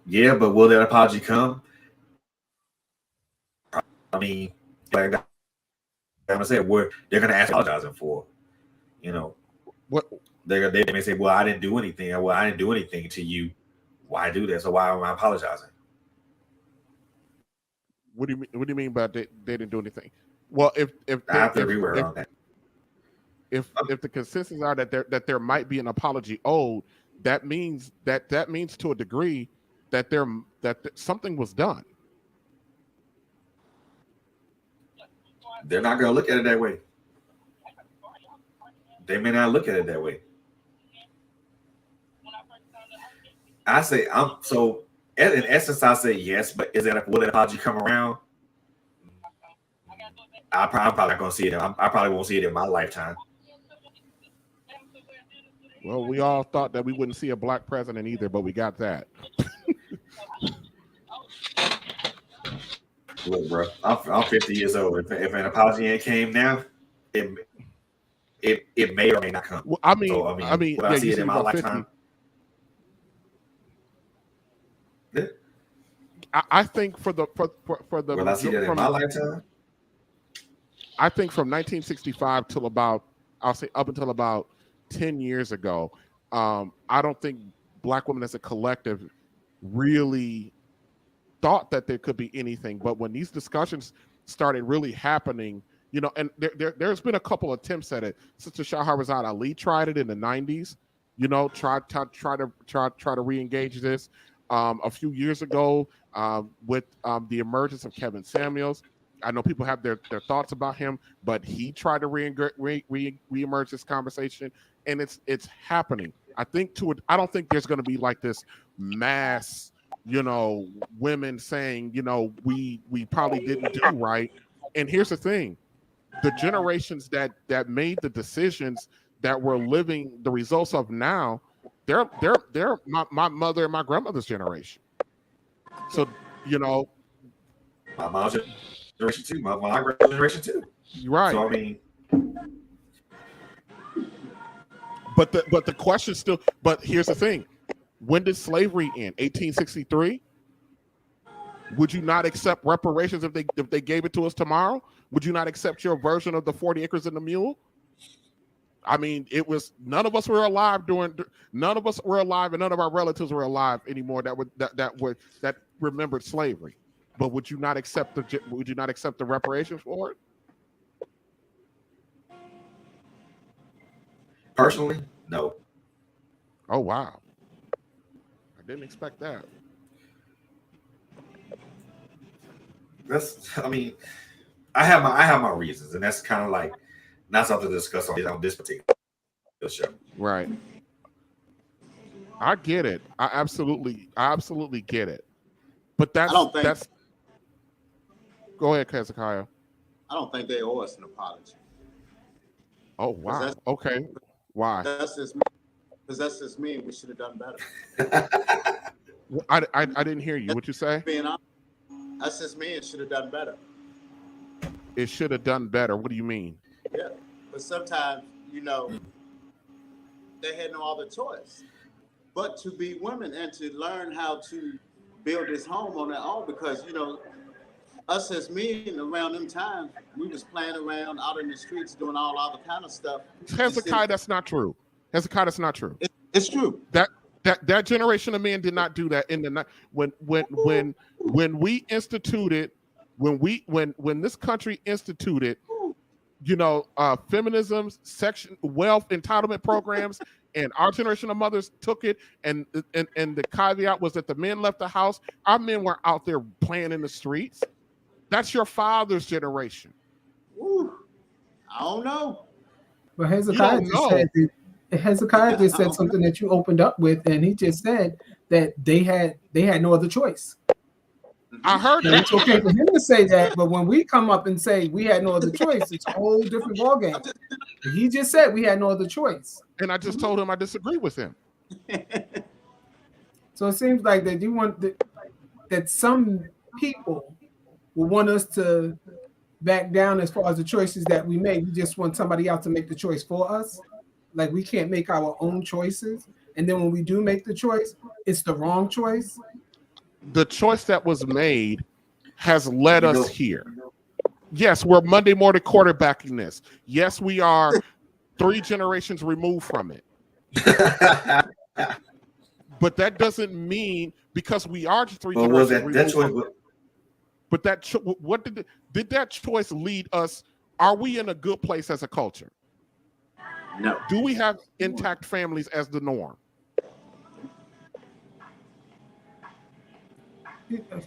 yeah, but will that apology come? I mean, Black Diamond said, they're gonna ask apologizing for. You know, what they may say, well, I didn't do anything. Well, I didn't do anything to you. Why do that? So why am I apologizing? What do you mean? What do you mean by they didn't do anything? Well, if I have to agree with her on that. If the consensus are that there might be an apology owed, that means to a degree that something was done. They're not going to look at it that way. They may not look at it that way. I say in essence, I say yes, but will that apology come around? I'm probably not going to see it. I probably won't see it in my lifetime. Well, we all thought that we wouldn't see a black president either, but we got that. Look, bro, I'm 50 years old. If an apology ain't came now, it may or may not come. Well, Will yeah, I see you it said in my about lifetime? 50. I think for the Will I see that in my lifetime? I think from 1965 till about, I'll say up until about 10 years ago, I don't think Black women as a collective really thought that there could be anything. But when these discussions started really happening, you know, and there's been a couple attempts at it. Sister Shahrazad Ali tried it in the 90s, you know, try to re-engage this. A few years ago, with the emergence of Kevin Samuels, I know people have their thoughts about him, but he tried to re-emerge this conversation, and it's happening. I don't think there's going to be like this mass, you know, women saying, you know, we probably didn't do right. And here's the thing: the generations that made the decisions that we're living the results of now, they're my mother and my grandmother's generation. So, you know, my mom's generation too, my grandmother's generation too. You're right. So I mean, but the question still. But here's the thing: when did slavery end? 1863. Would you not accept reparations if they gave it to us tomorrow? Would you not accept your version of the 40 acres and the mule? I mean, it was none of us were alive none of us were alive, and none of our relatives were alive anymore that remembered slavery. But would you not accept the reparations for it? Personally, no. Oh wow. I didn't expect that. I have my reasons, and that's kind of like not something to discuss on this particular show. Right. I get it. I absolutely get it. But that's Go ahead, Hezekiah. I don't think they owe us an apology. Oh wow. Okay. Why? Because that's just me. We should have done better. I didn't hear you. What you say? Being honest, that's just me. It should have done better. It should have done better. What do you mean? Yeah, but sometimes, you know, they had no other choice but to be women and to learn how to build this home on their own. Because, you know, us as men around them times, we was playing around out in the streets doing all other kind of stuff. Hezekiah, that's not true. Hezekiah, that's not true. It's true. That generation of men did not do that in the when we instituted when this country instituted, you know, feminism, wealth entitlement programs, and our generation of mothers took it, and the caveat was that the men left the house. Our men were out there playing in the streets. That's your father's generation. Ooh, I don't know. But Hezekiah just said something that you opened up with, and he just said that they had no other choice. I heard that. It's okay for him to say that, but when we come up and say we had no other choice, it's a whole different ballgame. He just said we had no other choice. And I just told him I disagree with him. So it seems like that you want that some people will want us to back down as far as the choices that we make. We just want somebody else to make the choice for us. Like we can't make our own choices. And then when we do make the choice, it's the wrong choice. The choice that was made has led us here. Yes, we're Monday morning quarterbacking this. Yes, we are 3 generations removed from it. But that doesn't mean because we are 3 generations removed from it. But what did that choice lead us? Are we in a good place as a culture? No. Do we have intact families as the norm?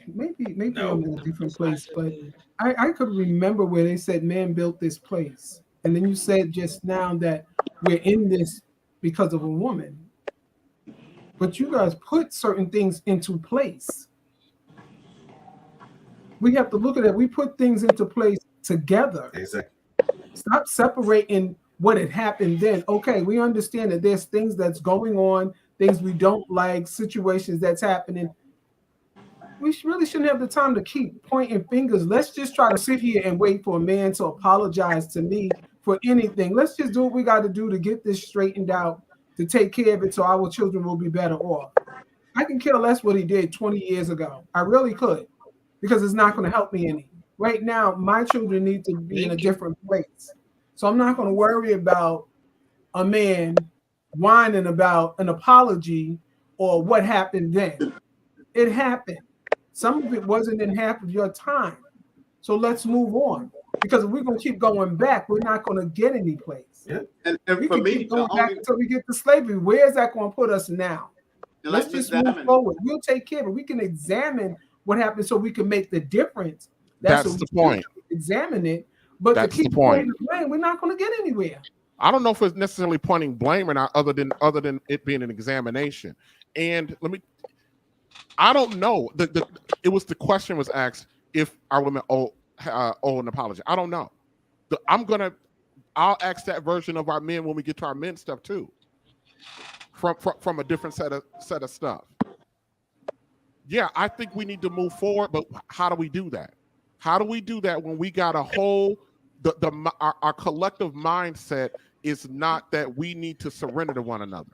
Maybe no. I'm in a different place, but I could remember where they said man built this place. And then you said just now that we're in this because of a woman. But you guys put certain things into place. We have to look at it. We put things into place together. Exactly. Stop separating what had happened then. Okay, we understand that there's things that's going on, things we don't like, situations that's happening. we really shouldn't have the time to keep pointing fingers. Let's just try to sit here and wait for a man to apologize to me for anything. Let's just do what we got to do to get this straightened out, to take care of it so our children will be better off. I can care less what he did 20 years ago. I really could, because it's not going to help me any. Right now, my children need to be in a different place. So I'm not going to worry about a man whining about an apology or what happened then. It happened. Some of it wasn't in half of your time. So let's move on. Because if we're going to keep going back, we're not going to get any place. Yeah. And we for can me, keep going back until we get to slavery. Where is that going to put us now? Let's just move forward. We'll take care of it. We can examine what happened so we can make the difference. That's the point. Examine it. But that's to keep pointing the blame, we're not going to get anywhere. I don't know if it's necessarily pointing blame or not, other than it being an examination. And I don't know. The question was asked if our women owe an apology. I don't know. I'll ask that version of our men when we get to our men stuff too. From a different set of stuff. Yeah, I think we need to move forward, but how do we do that? How do we do that when we got a whole our collective mindset is not that we need to surrender to one another,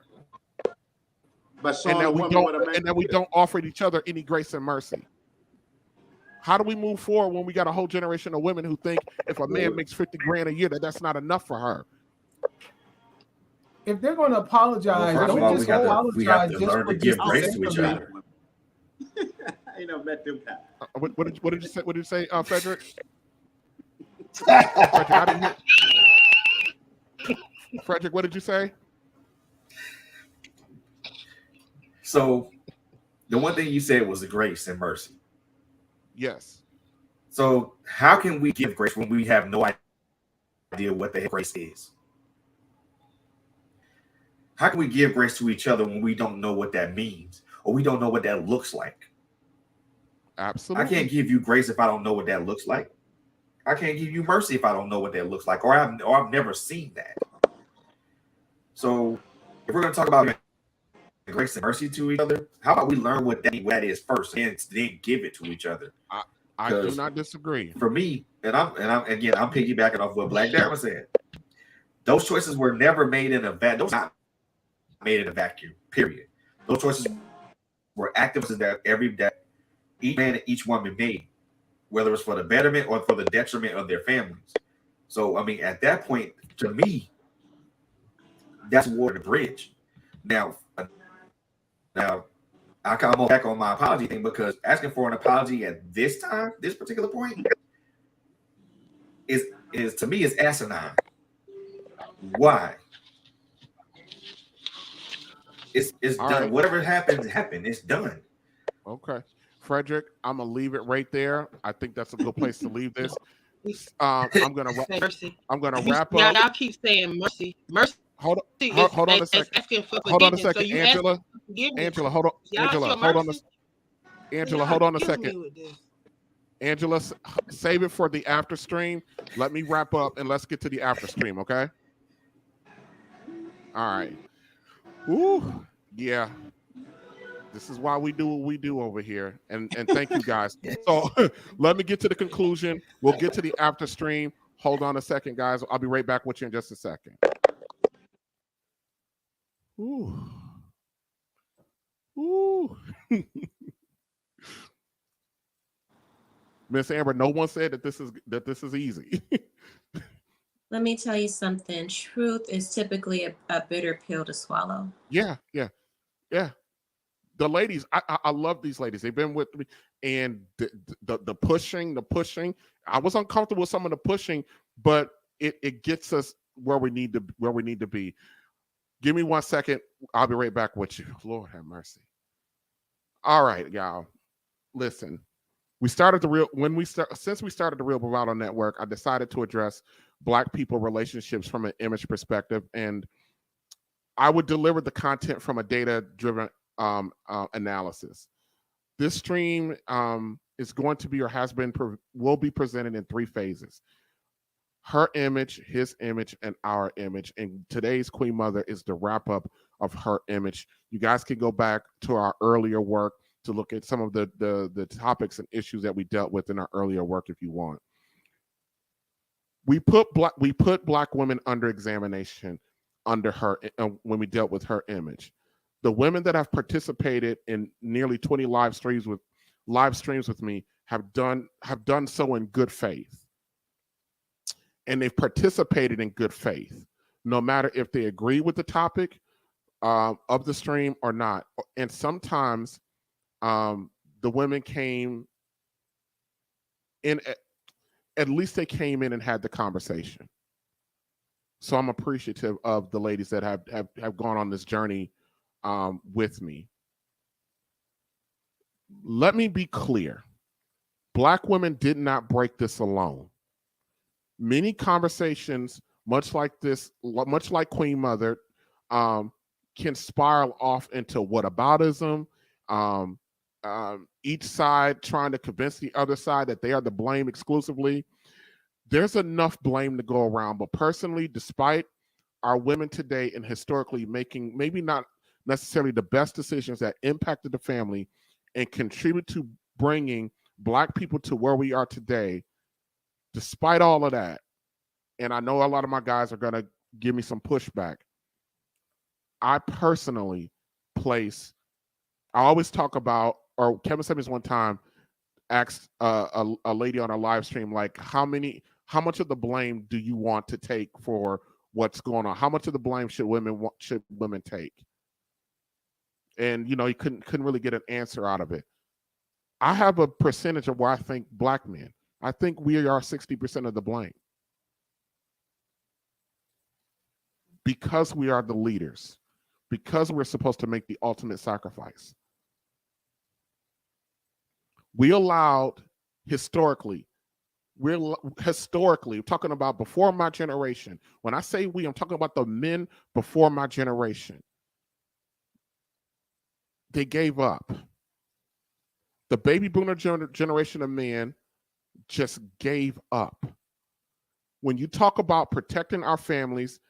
and that we don't offer each other any grace and mercy. How do we move forward when we got a whole generation of women who think if a man makes $50 grand a year that's not enough for her? If they're going to apologize, well, don't just apologize. We have to learn to give grace to each other. I ain't never met them guys. What did you say? What did you say, Frederick? Frederick, I didn't hear. Frederick, what did you say? So, the one thing you said was the grace and mercy. Yes. So, how can we give grace when we have no idea what the heck grace is? How can we give grace to each other when we don't know what that means or we don't know what that looks like? Absolutely. I can't give you grace if I don't know what that looks like. I can't give you mercy if I don't know what that looks like, or I've never seen that. So if we're going to talk about grace and mercy to each other, how about we learn what that is first and then give it to each other? I do not disagree. For me, and I'm piggybacking off what Black Diamond said. Those choices were never made in a vacuum. Those not made in a vacuum. Period. Those choices were active that each man and each woman made, whether it's for the betterment or for the detriment of their families. So, I mean, at that point, to me, that's water the bridge. Now, I come back on my apology thing because asking for an apology at this time, this particular point, is to me is asinine. Why? It's done. Right. Whatever happened. It's done. Okay. Frederick, I'm gonna leave it right there. I think that's a good place to leave this. I'm gonna wrap up. Y'all keep saying mercy. Hold on a second. Angela. Angela, hold on a second. Angela, save it for the after stream. Let me wrap up and let's get to the after stream, okay? All right. Ooh, yeah. This is why we do what we do over here. And thank you guys. So let me get to the conclusion. We'll get to the after stream. Hold on a second, guys. I'll be right back with you in just a second. Ooh. Ooh. Miss Amber, no one said that this is easy. Let me tell you something. Truth is typically a bitter pill to swallow. Yeah. The ladies, I love these ladies. They've been with me, and the pushing. I was uncomfortable with some of the pushing, but it gets us where we need to be. Give me 1 second. I'll be right back with you. Lord have mercy. All right, y'all. Listen, since we started the Real Bravado Network, I decided to address Black people relationships from an image perspective, and I would deliver the content from a data-driven analysis. This stream is going to be or will be presented in 3 phases: her image, his image, and our image. And today's Queen Mother is the wrap up of her image. You guys can go back to our earlier work to look at some of the topics and issues that we dealt with in our earlier work if you want. We put black women under examination under her when we dealt with her image. The women that have participated in nearly 20 live streams with me have done so in good faith. And they've participated in good faith, no matter if they agree with the topic of the stream or not. And sometimes the women came in, at least they came in and had the conversation. So I'm appreciative of the ladies that have gone on this journey with me. Let me be clear. Black women did not break this alone. Many conversations, much like Queen Mother, can spiral off into whataboutism, each side trying to convince the other side that they are to blame exclusively. There's enough blame to go around. But personally, despite our women today and historically making maybe not necessarily the best decisions that impacted the family and contribute to bringing Black people to where we are today, despite all of that, and I know a lot of my guys are going to give me some pushback, I personally I always talk about, or Kevin Simmons one time asked a lady on a live stream, like, how much of the blame do you want to take for what's going on? How much of the blame should women take? And, he couldn't really get an answer out of it. I have a percentage of where I think Black men, I think we are 60% of the blame. Because we are the leaders, because we're supposed to make the ultimate sacrifice. We allowed historically, we're talking about before my generation. When I say we, I'm talking about the men before my generation. They gave up. The baby boomer generation of men just gave up. When you talk about protecting our families,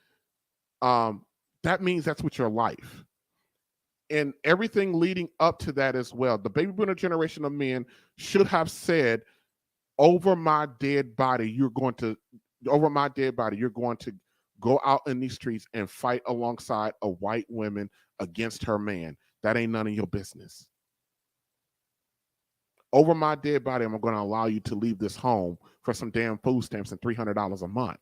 that means that's with your life. And everything leading up to that as well. The baby boomer generation of men should have said, over my dead body, you're going to go out in these streets and fight alongside a white woman against her man. That ain't none of your business. Over my dead body, I'm going to allow you to leave this home for some damn food stamps and $300 a month.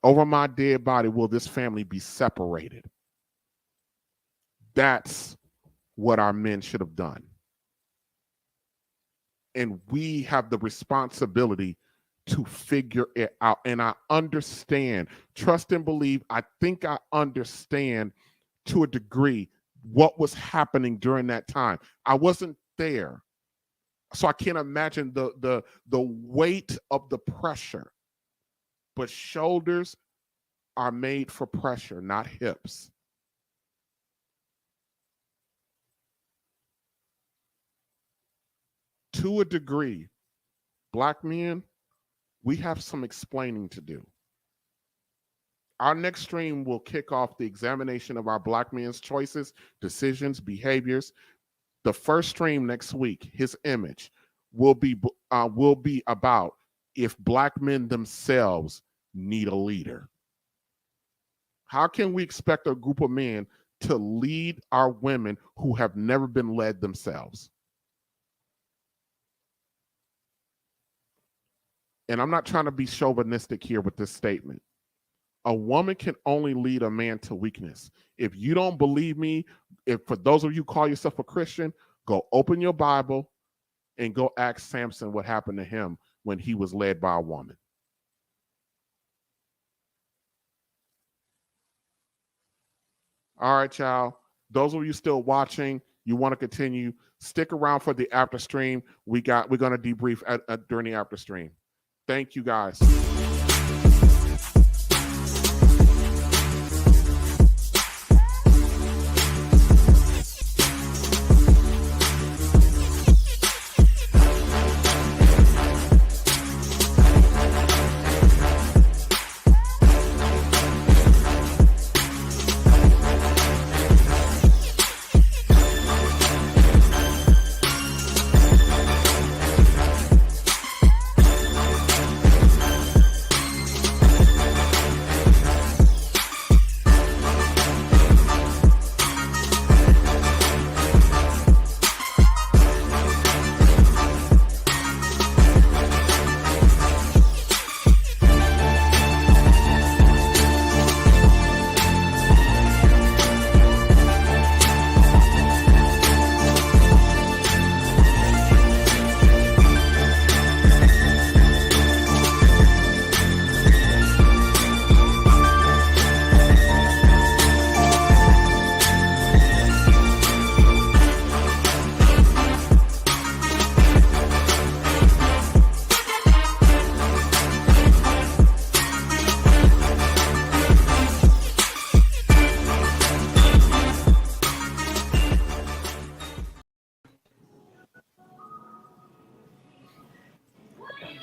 Over my dead body, will this family be separated? That's what our men should have done. And we have the responsibility to figure it out. And I understand, trust and believe, I think I understand to a degree what was happening during that time. I wasn't there, so I can't imagine the weight of the pressure. But shoulders are made for pressure, not hips. To a degree, Black men, we have some explaining to do. Our next stream will kick off the examination of our Black men's choices, decisions, behaviors. The first stream next week, his image, will be about if Black men themselves need a leader. How can we expect a group of men to lead our women who have never been led themselves? And I'm not trying to be chauvinistic here with this statement. A woman can only lead a man to weakness. If you don't believe me, if for those of you who call yourself a Christian, go open your Bible and go ask Samson what happened to him when he was led by a woman. All right, y'all. Those of you still watching, you want to continue, stick around for the after stream. We're going to debrief during the after stream. Thank you, guys.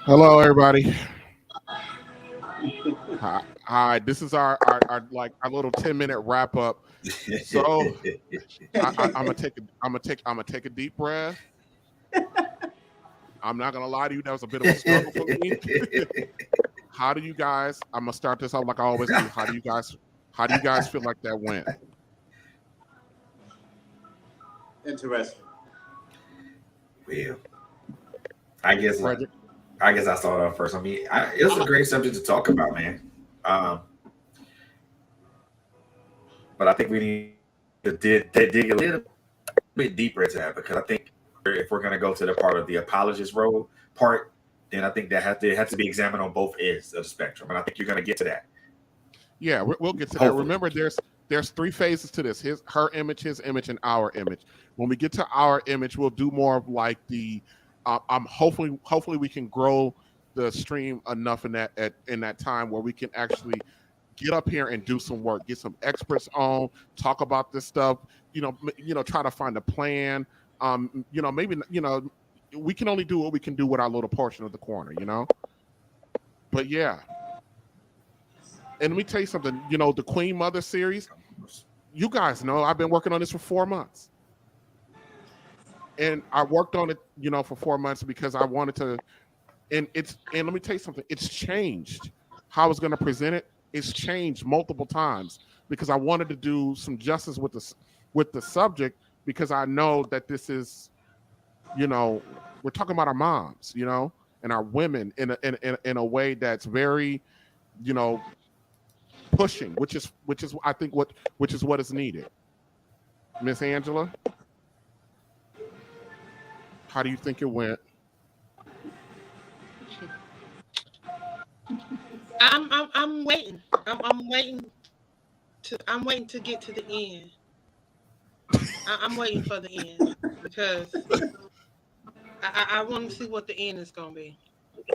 Hello, everybody. Hi. This is our like our little 10-minute wrap up. So I'm gonna take a deep breath. I'm not gonna lie to you. That was a bit of a struggle for me. How do you guys? I'm gonna start this off like I always do. How do you guys feel like that went? Interesting. Well, I guess I start off first. I mean, it was a great subject to talk about, man. But I think we need to dig a little bit deeper into that, because I think if we're going to go to the part of the apologist role part, then I think that has to be examined on both ends of the spectrum, and I think you're going to get to that. Yeah, we'll get to Hopefully. that. Remember, there's 3 phases to this: her image, his image, and our image. When we get to our image, we'll do more of like the. Hopefully we can grow the stream enough in that time where we can actually get up here and do some work, get some experts on, talk about this stuff. Try to find a plan. Maybe we can only do what we can do with our little portion of the corner. But yeah. And let me tell you something, the Queen Mother series, you guys know I've been working on this for 4 months. And I worked on it, for 4 months because I wanted to, and let me tell you something, it's changed. How I was going to present it, it's changed multiple times because I wanted to do some justice with the subject, because I know that this is, we're talking about our moms, and our women in a way that's very, pushing, which is I think what is needed. Miss Angela, how do you think it went? I'm waiting. I'm waiting to get to the end. I'm waiting for the end because I want to see what the end is gonna be.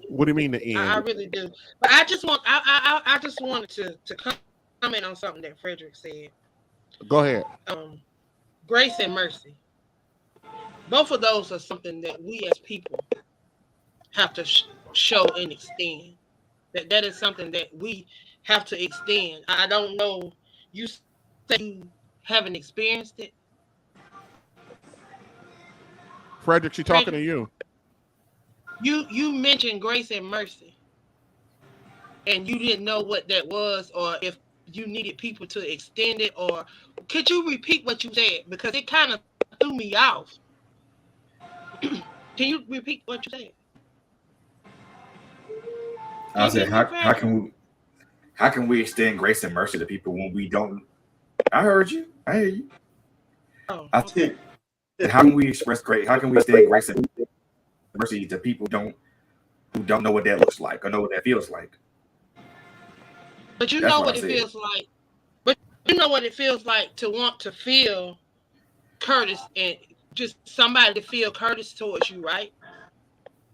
What do you mean the end? I really do. But I just wanted to comment on something that Frederick said. Go ahead. Grace and mercy. Both of those are something that we as people have to show and extend. That is something that we have to extend. I don't know. You say you haven't experienced it. Frederick, she's talking to you. You mentioned grace and mercy, and you didn't know what that was, or if you needed people to extend it, or could you repeat what you said, because it kind of threw me off. Can you repeat what you said? I said, how can we extend grace and mercy to people when we don't? I heard you. I hear you. Oh, I said, how can we express grace? How can we extend grace and mercy to people who don't know what that looks like or know what that feels like? But you know what it feels like. But you know what it feels like to want to feel courteous and just somebody to feel courteous towards you, right?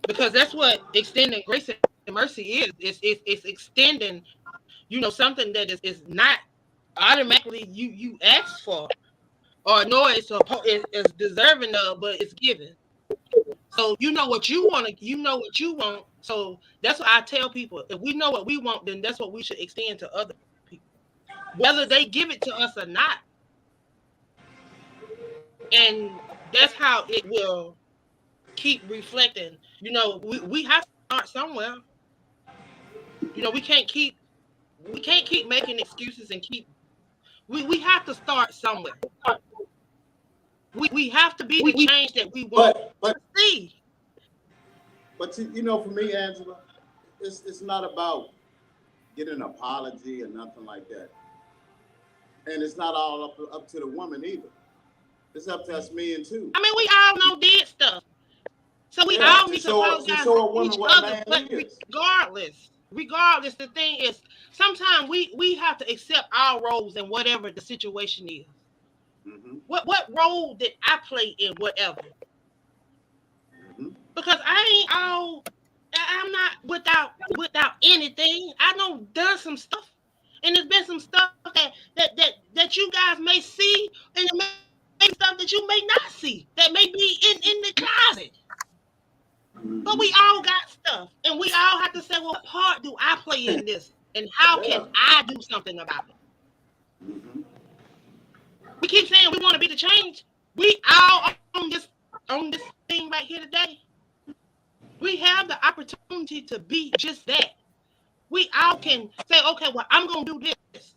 Because that's what extending grace and mercy is. It's extending, something that is not automatically you ask for, or no, it's deserving of, but it's given. So you know what you want. So that's what I tell people. If we know what we want, then that's what we should extend to other people, whether they give it to us or not. And that's how it will keep reflecting. We have to start somewhere. We can't keep making excuses and we have to start somewhere. We have to be the change that we want to see. But for me, Angela, it's not about getting an apology or nothing like that. And it's not all up to the woman either. It's up to us men too. I mean, we all know did stuff. So we all need to apologize to each other. But regardless, the thing is, sometimes we have to accept our roles in whatever the situation is. Mm-hmm. What role did I play in whatever? Mm-hmm. Because I'm not without anything. I done some stuff, and there's been some stuff that you guys may see, and there may be stuff that you may not see that may be in the closet. Mm-hmm. But we all got stuff. And we all have to say, well, what part do I play in this? And how can I do something about it? Mm-hmm. We keep saying we want to be the change. We all on this thing right here today. We have the opportunity to be just that. We all can say, okay, well, I'm going to do this.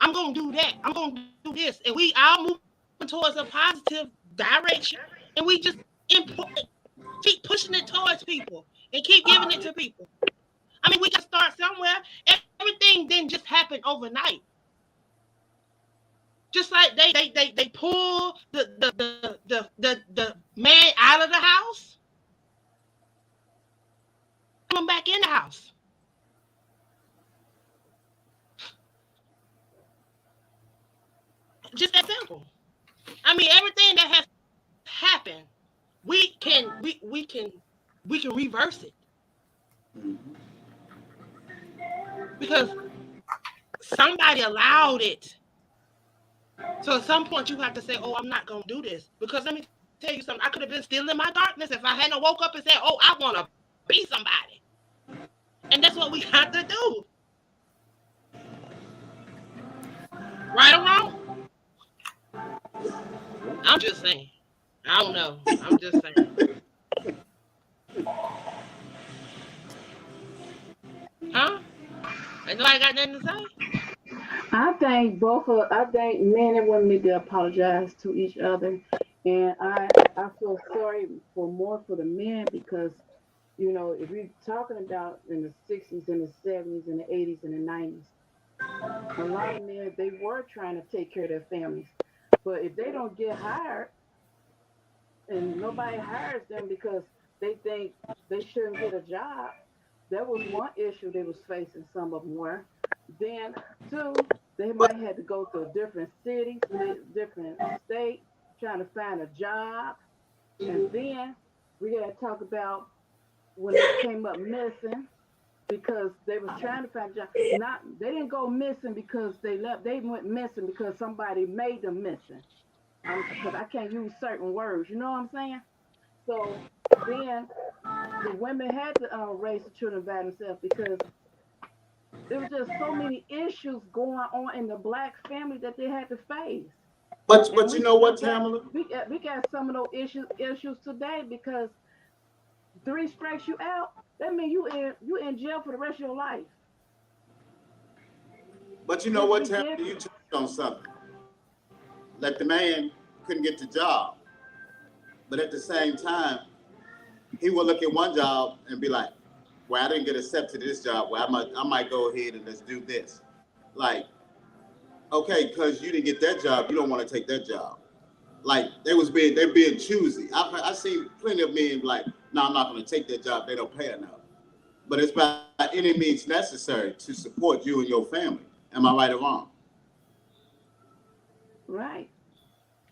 I'm going to do that. I'm going to do this. And we all move towards a positive direction. And we just keep pushing it towards people and keep giving it to people. I mean, we can start somewhere. Everything didn't just happen overnight. Just like they pull the man out of the house, come back in the house. Just that simple. I mean, everything that has happened, we can reverse it. Because somebody allowed it. So at some point you have to say, oh, I'm not going to do this. Because let me tell you something. I could have been still in my darkness if I hadn't woke up and said, oh, I want to be somebody. And that's what we have to do. Right or wrong? I'm just saying. I don't know. I'm just saying. Huh? Ain't nobody got nothing to say? I think men and women need to apologize to each other, and I feel sorry for the men because, you know, if you're talking about in the 60s and the 70s and the 80s and the 90s, a lot of men, they were trying to take care of their families, but if they don't get hired and nobody hires them because they think they shouldn't get a job, that was one issue they was facing. Some of them were. Then two, they might have to go to a different city, different state, trying to find a job. And then we got to talk about when they came up missing because they was trying to find a job. They didn't go missing because they left. They went missing because somebody made them missing. Because I can't use certain words. You know what I'm saying? So then the women had to raise the children by themselves because there was just so many issues going on in the black family that they had to face. But you know what, Tamala? We got some of those issues today because 3 strikes you out. That means you in jail for the rest of your life. But you know what, Tamala? You touched on something. Like the man couldn't get the job, but at the same time, he will look at one job and be like, well, I didn't get accepted to this job. Well, I might go ahead and let's do this. Like, okay, because you didn't get that job, you don't want to take that job. Like they're being choosy. I've seen plenty of men like, no, I'm not going to take that job. They don't pay enough. But it's by any means necessary to support you and your family. Am I right or wrong? Right.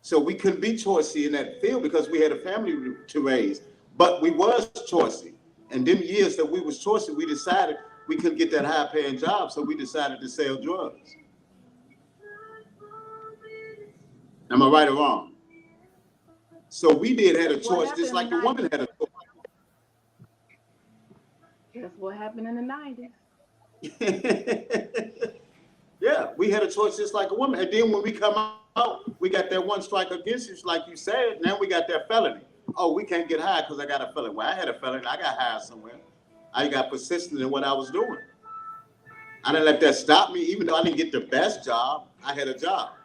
So we couldn't be choicey in that field because we had a family to raise. But we was choicey. And them years that we was choicey, we decided we couldn't get that high paying job. So we decided to sell drugs. Am I right or wrong? So we had a choice just like the woman had a choice. That's what happened in the 90s. Yeah, we had a choice just like a woman. And then when we come out, we got that 1 strike against us, like you said. Now we got that felony. Oh, we can't get hired because I got a felony. Well, I had a felony. I got hired somewhere. I got persistent in what I was doing. I didn't let that stop me. Even though I didn't get the best job, I had a job.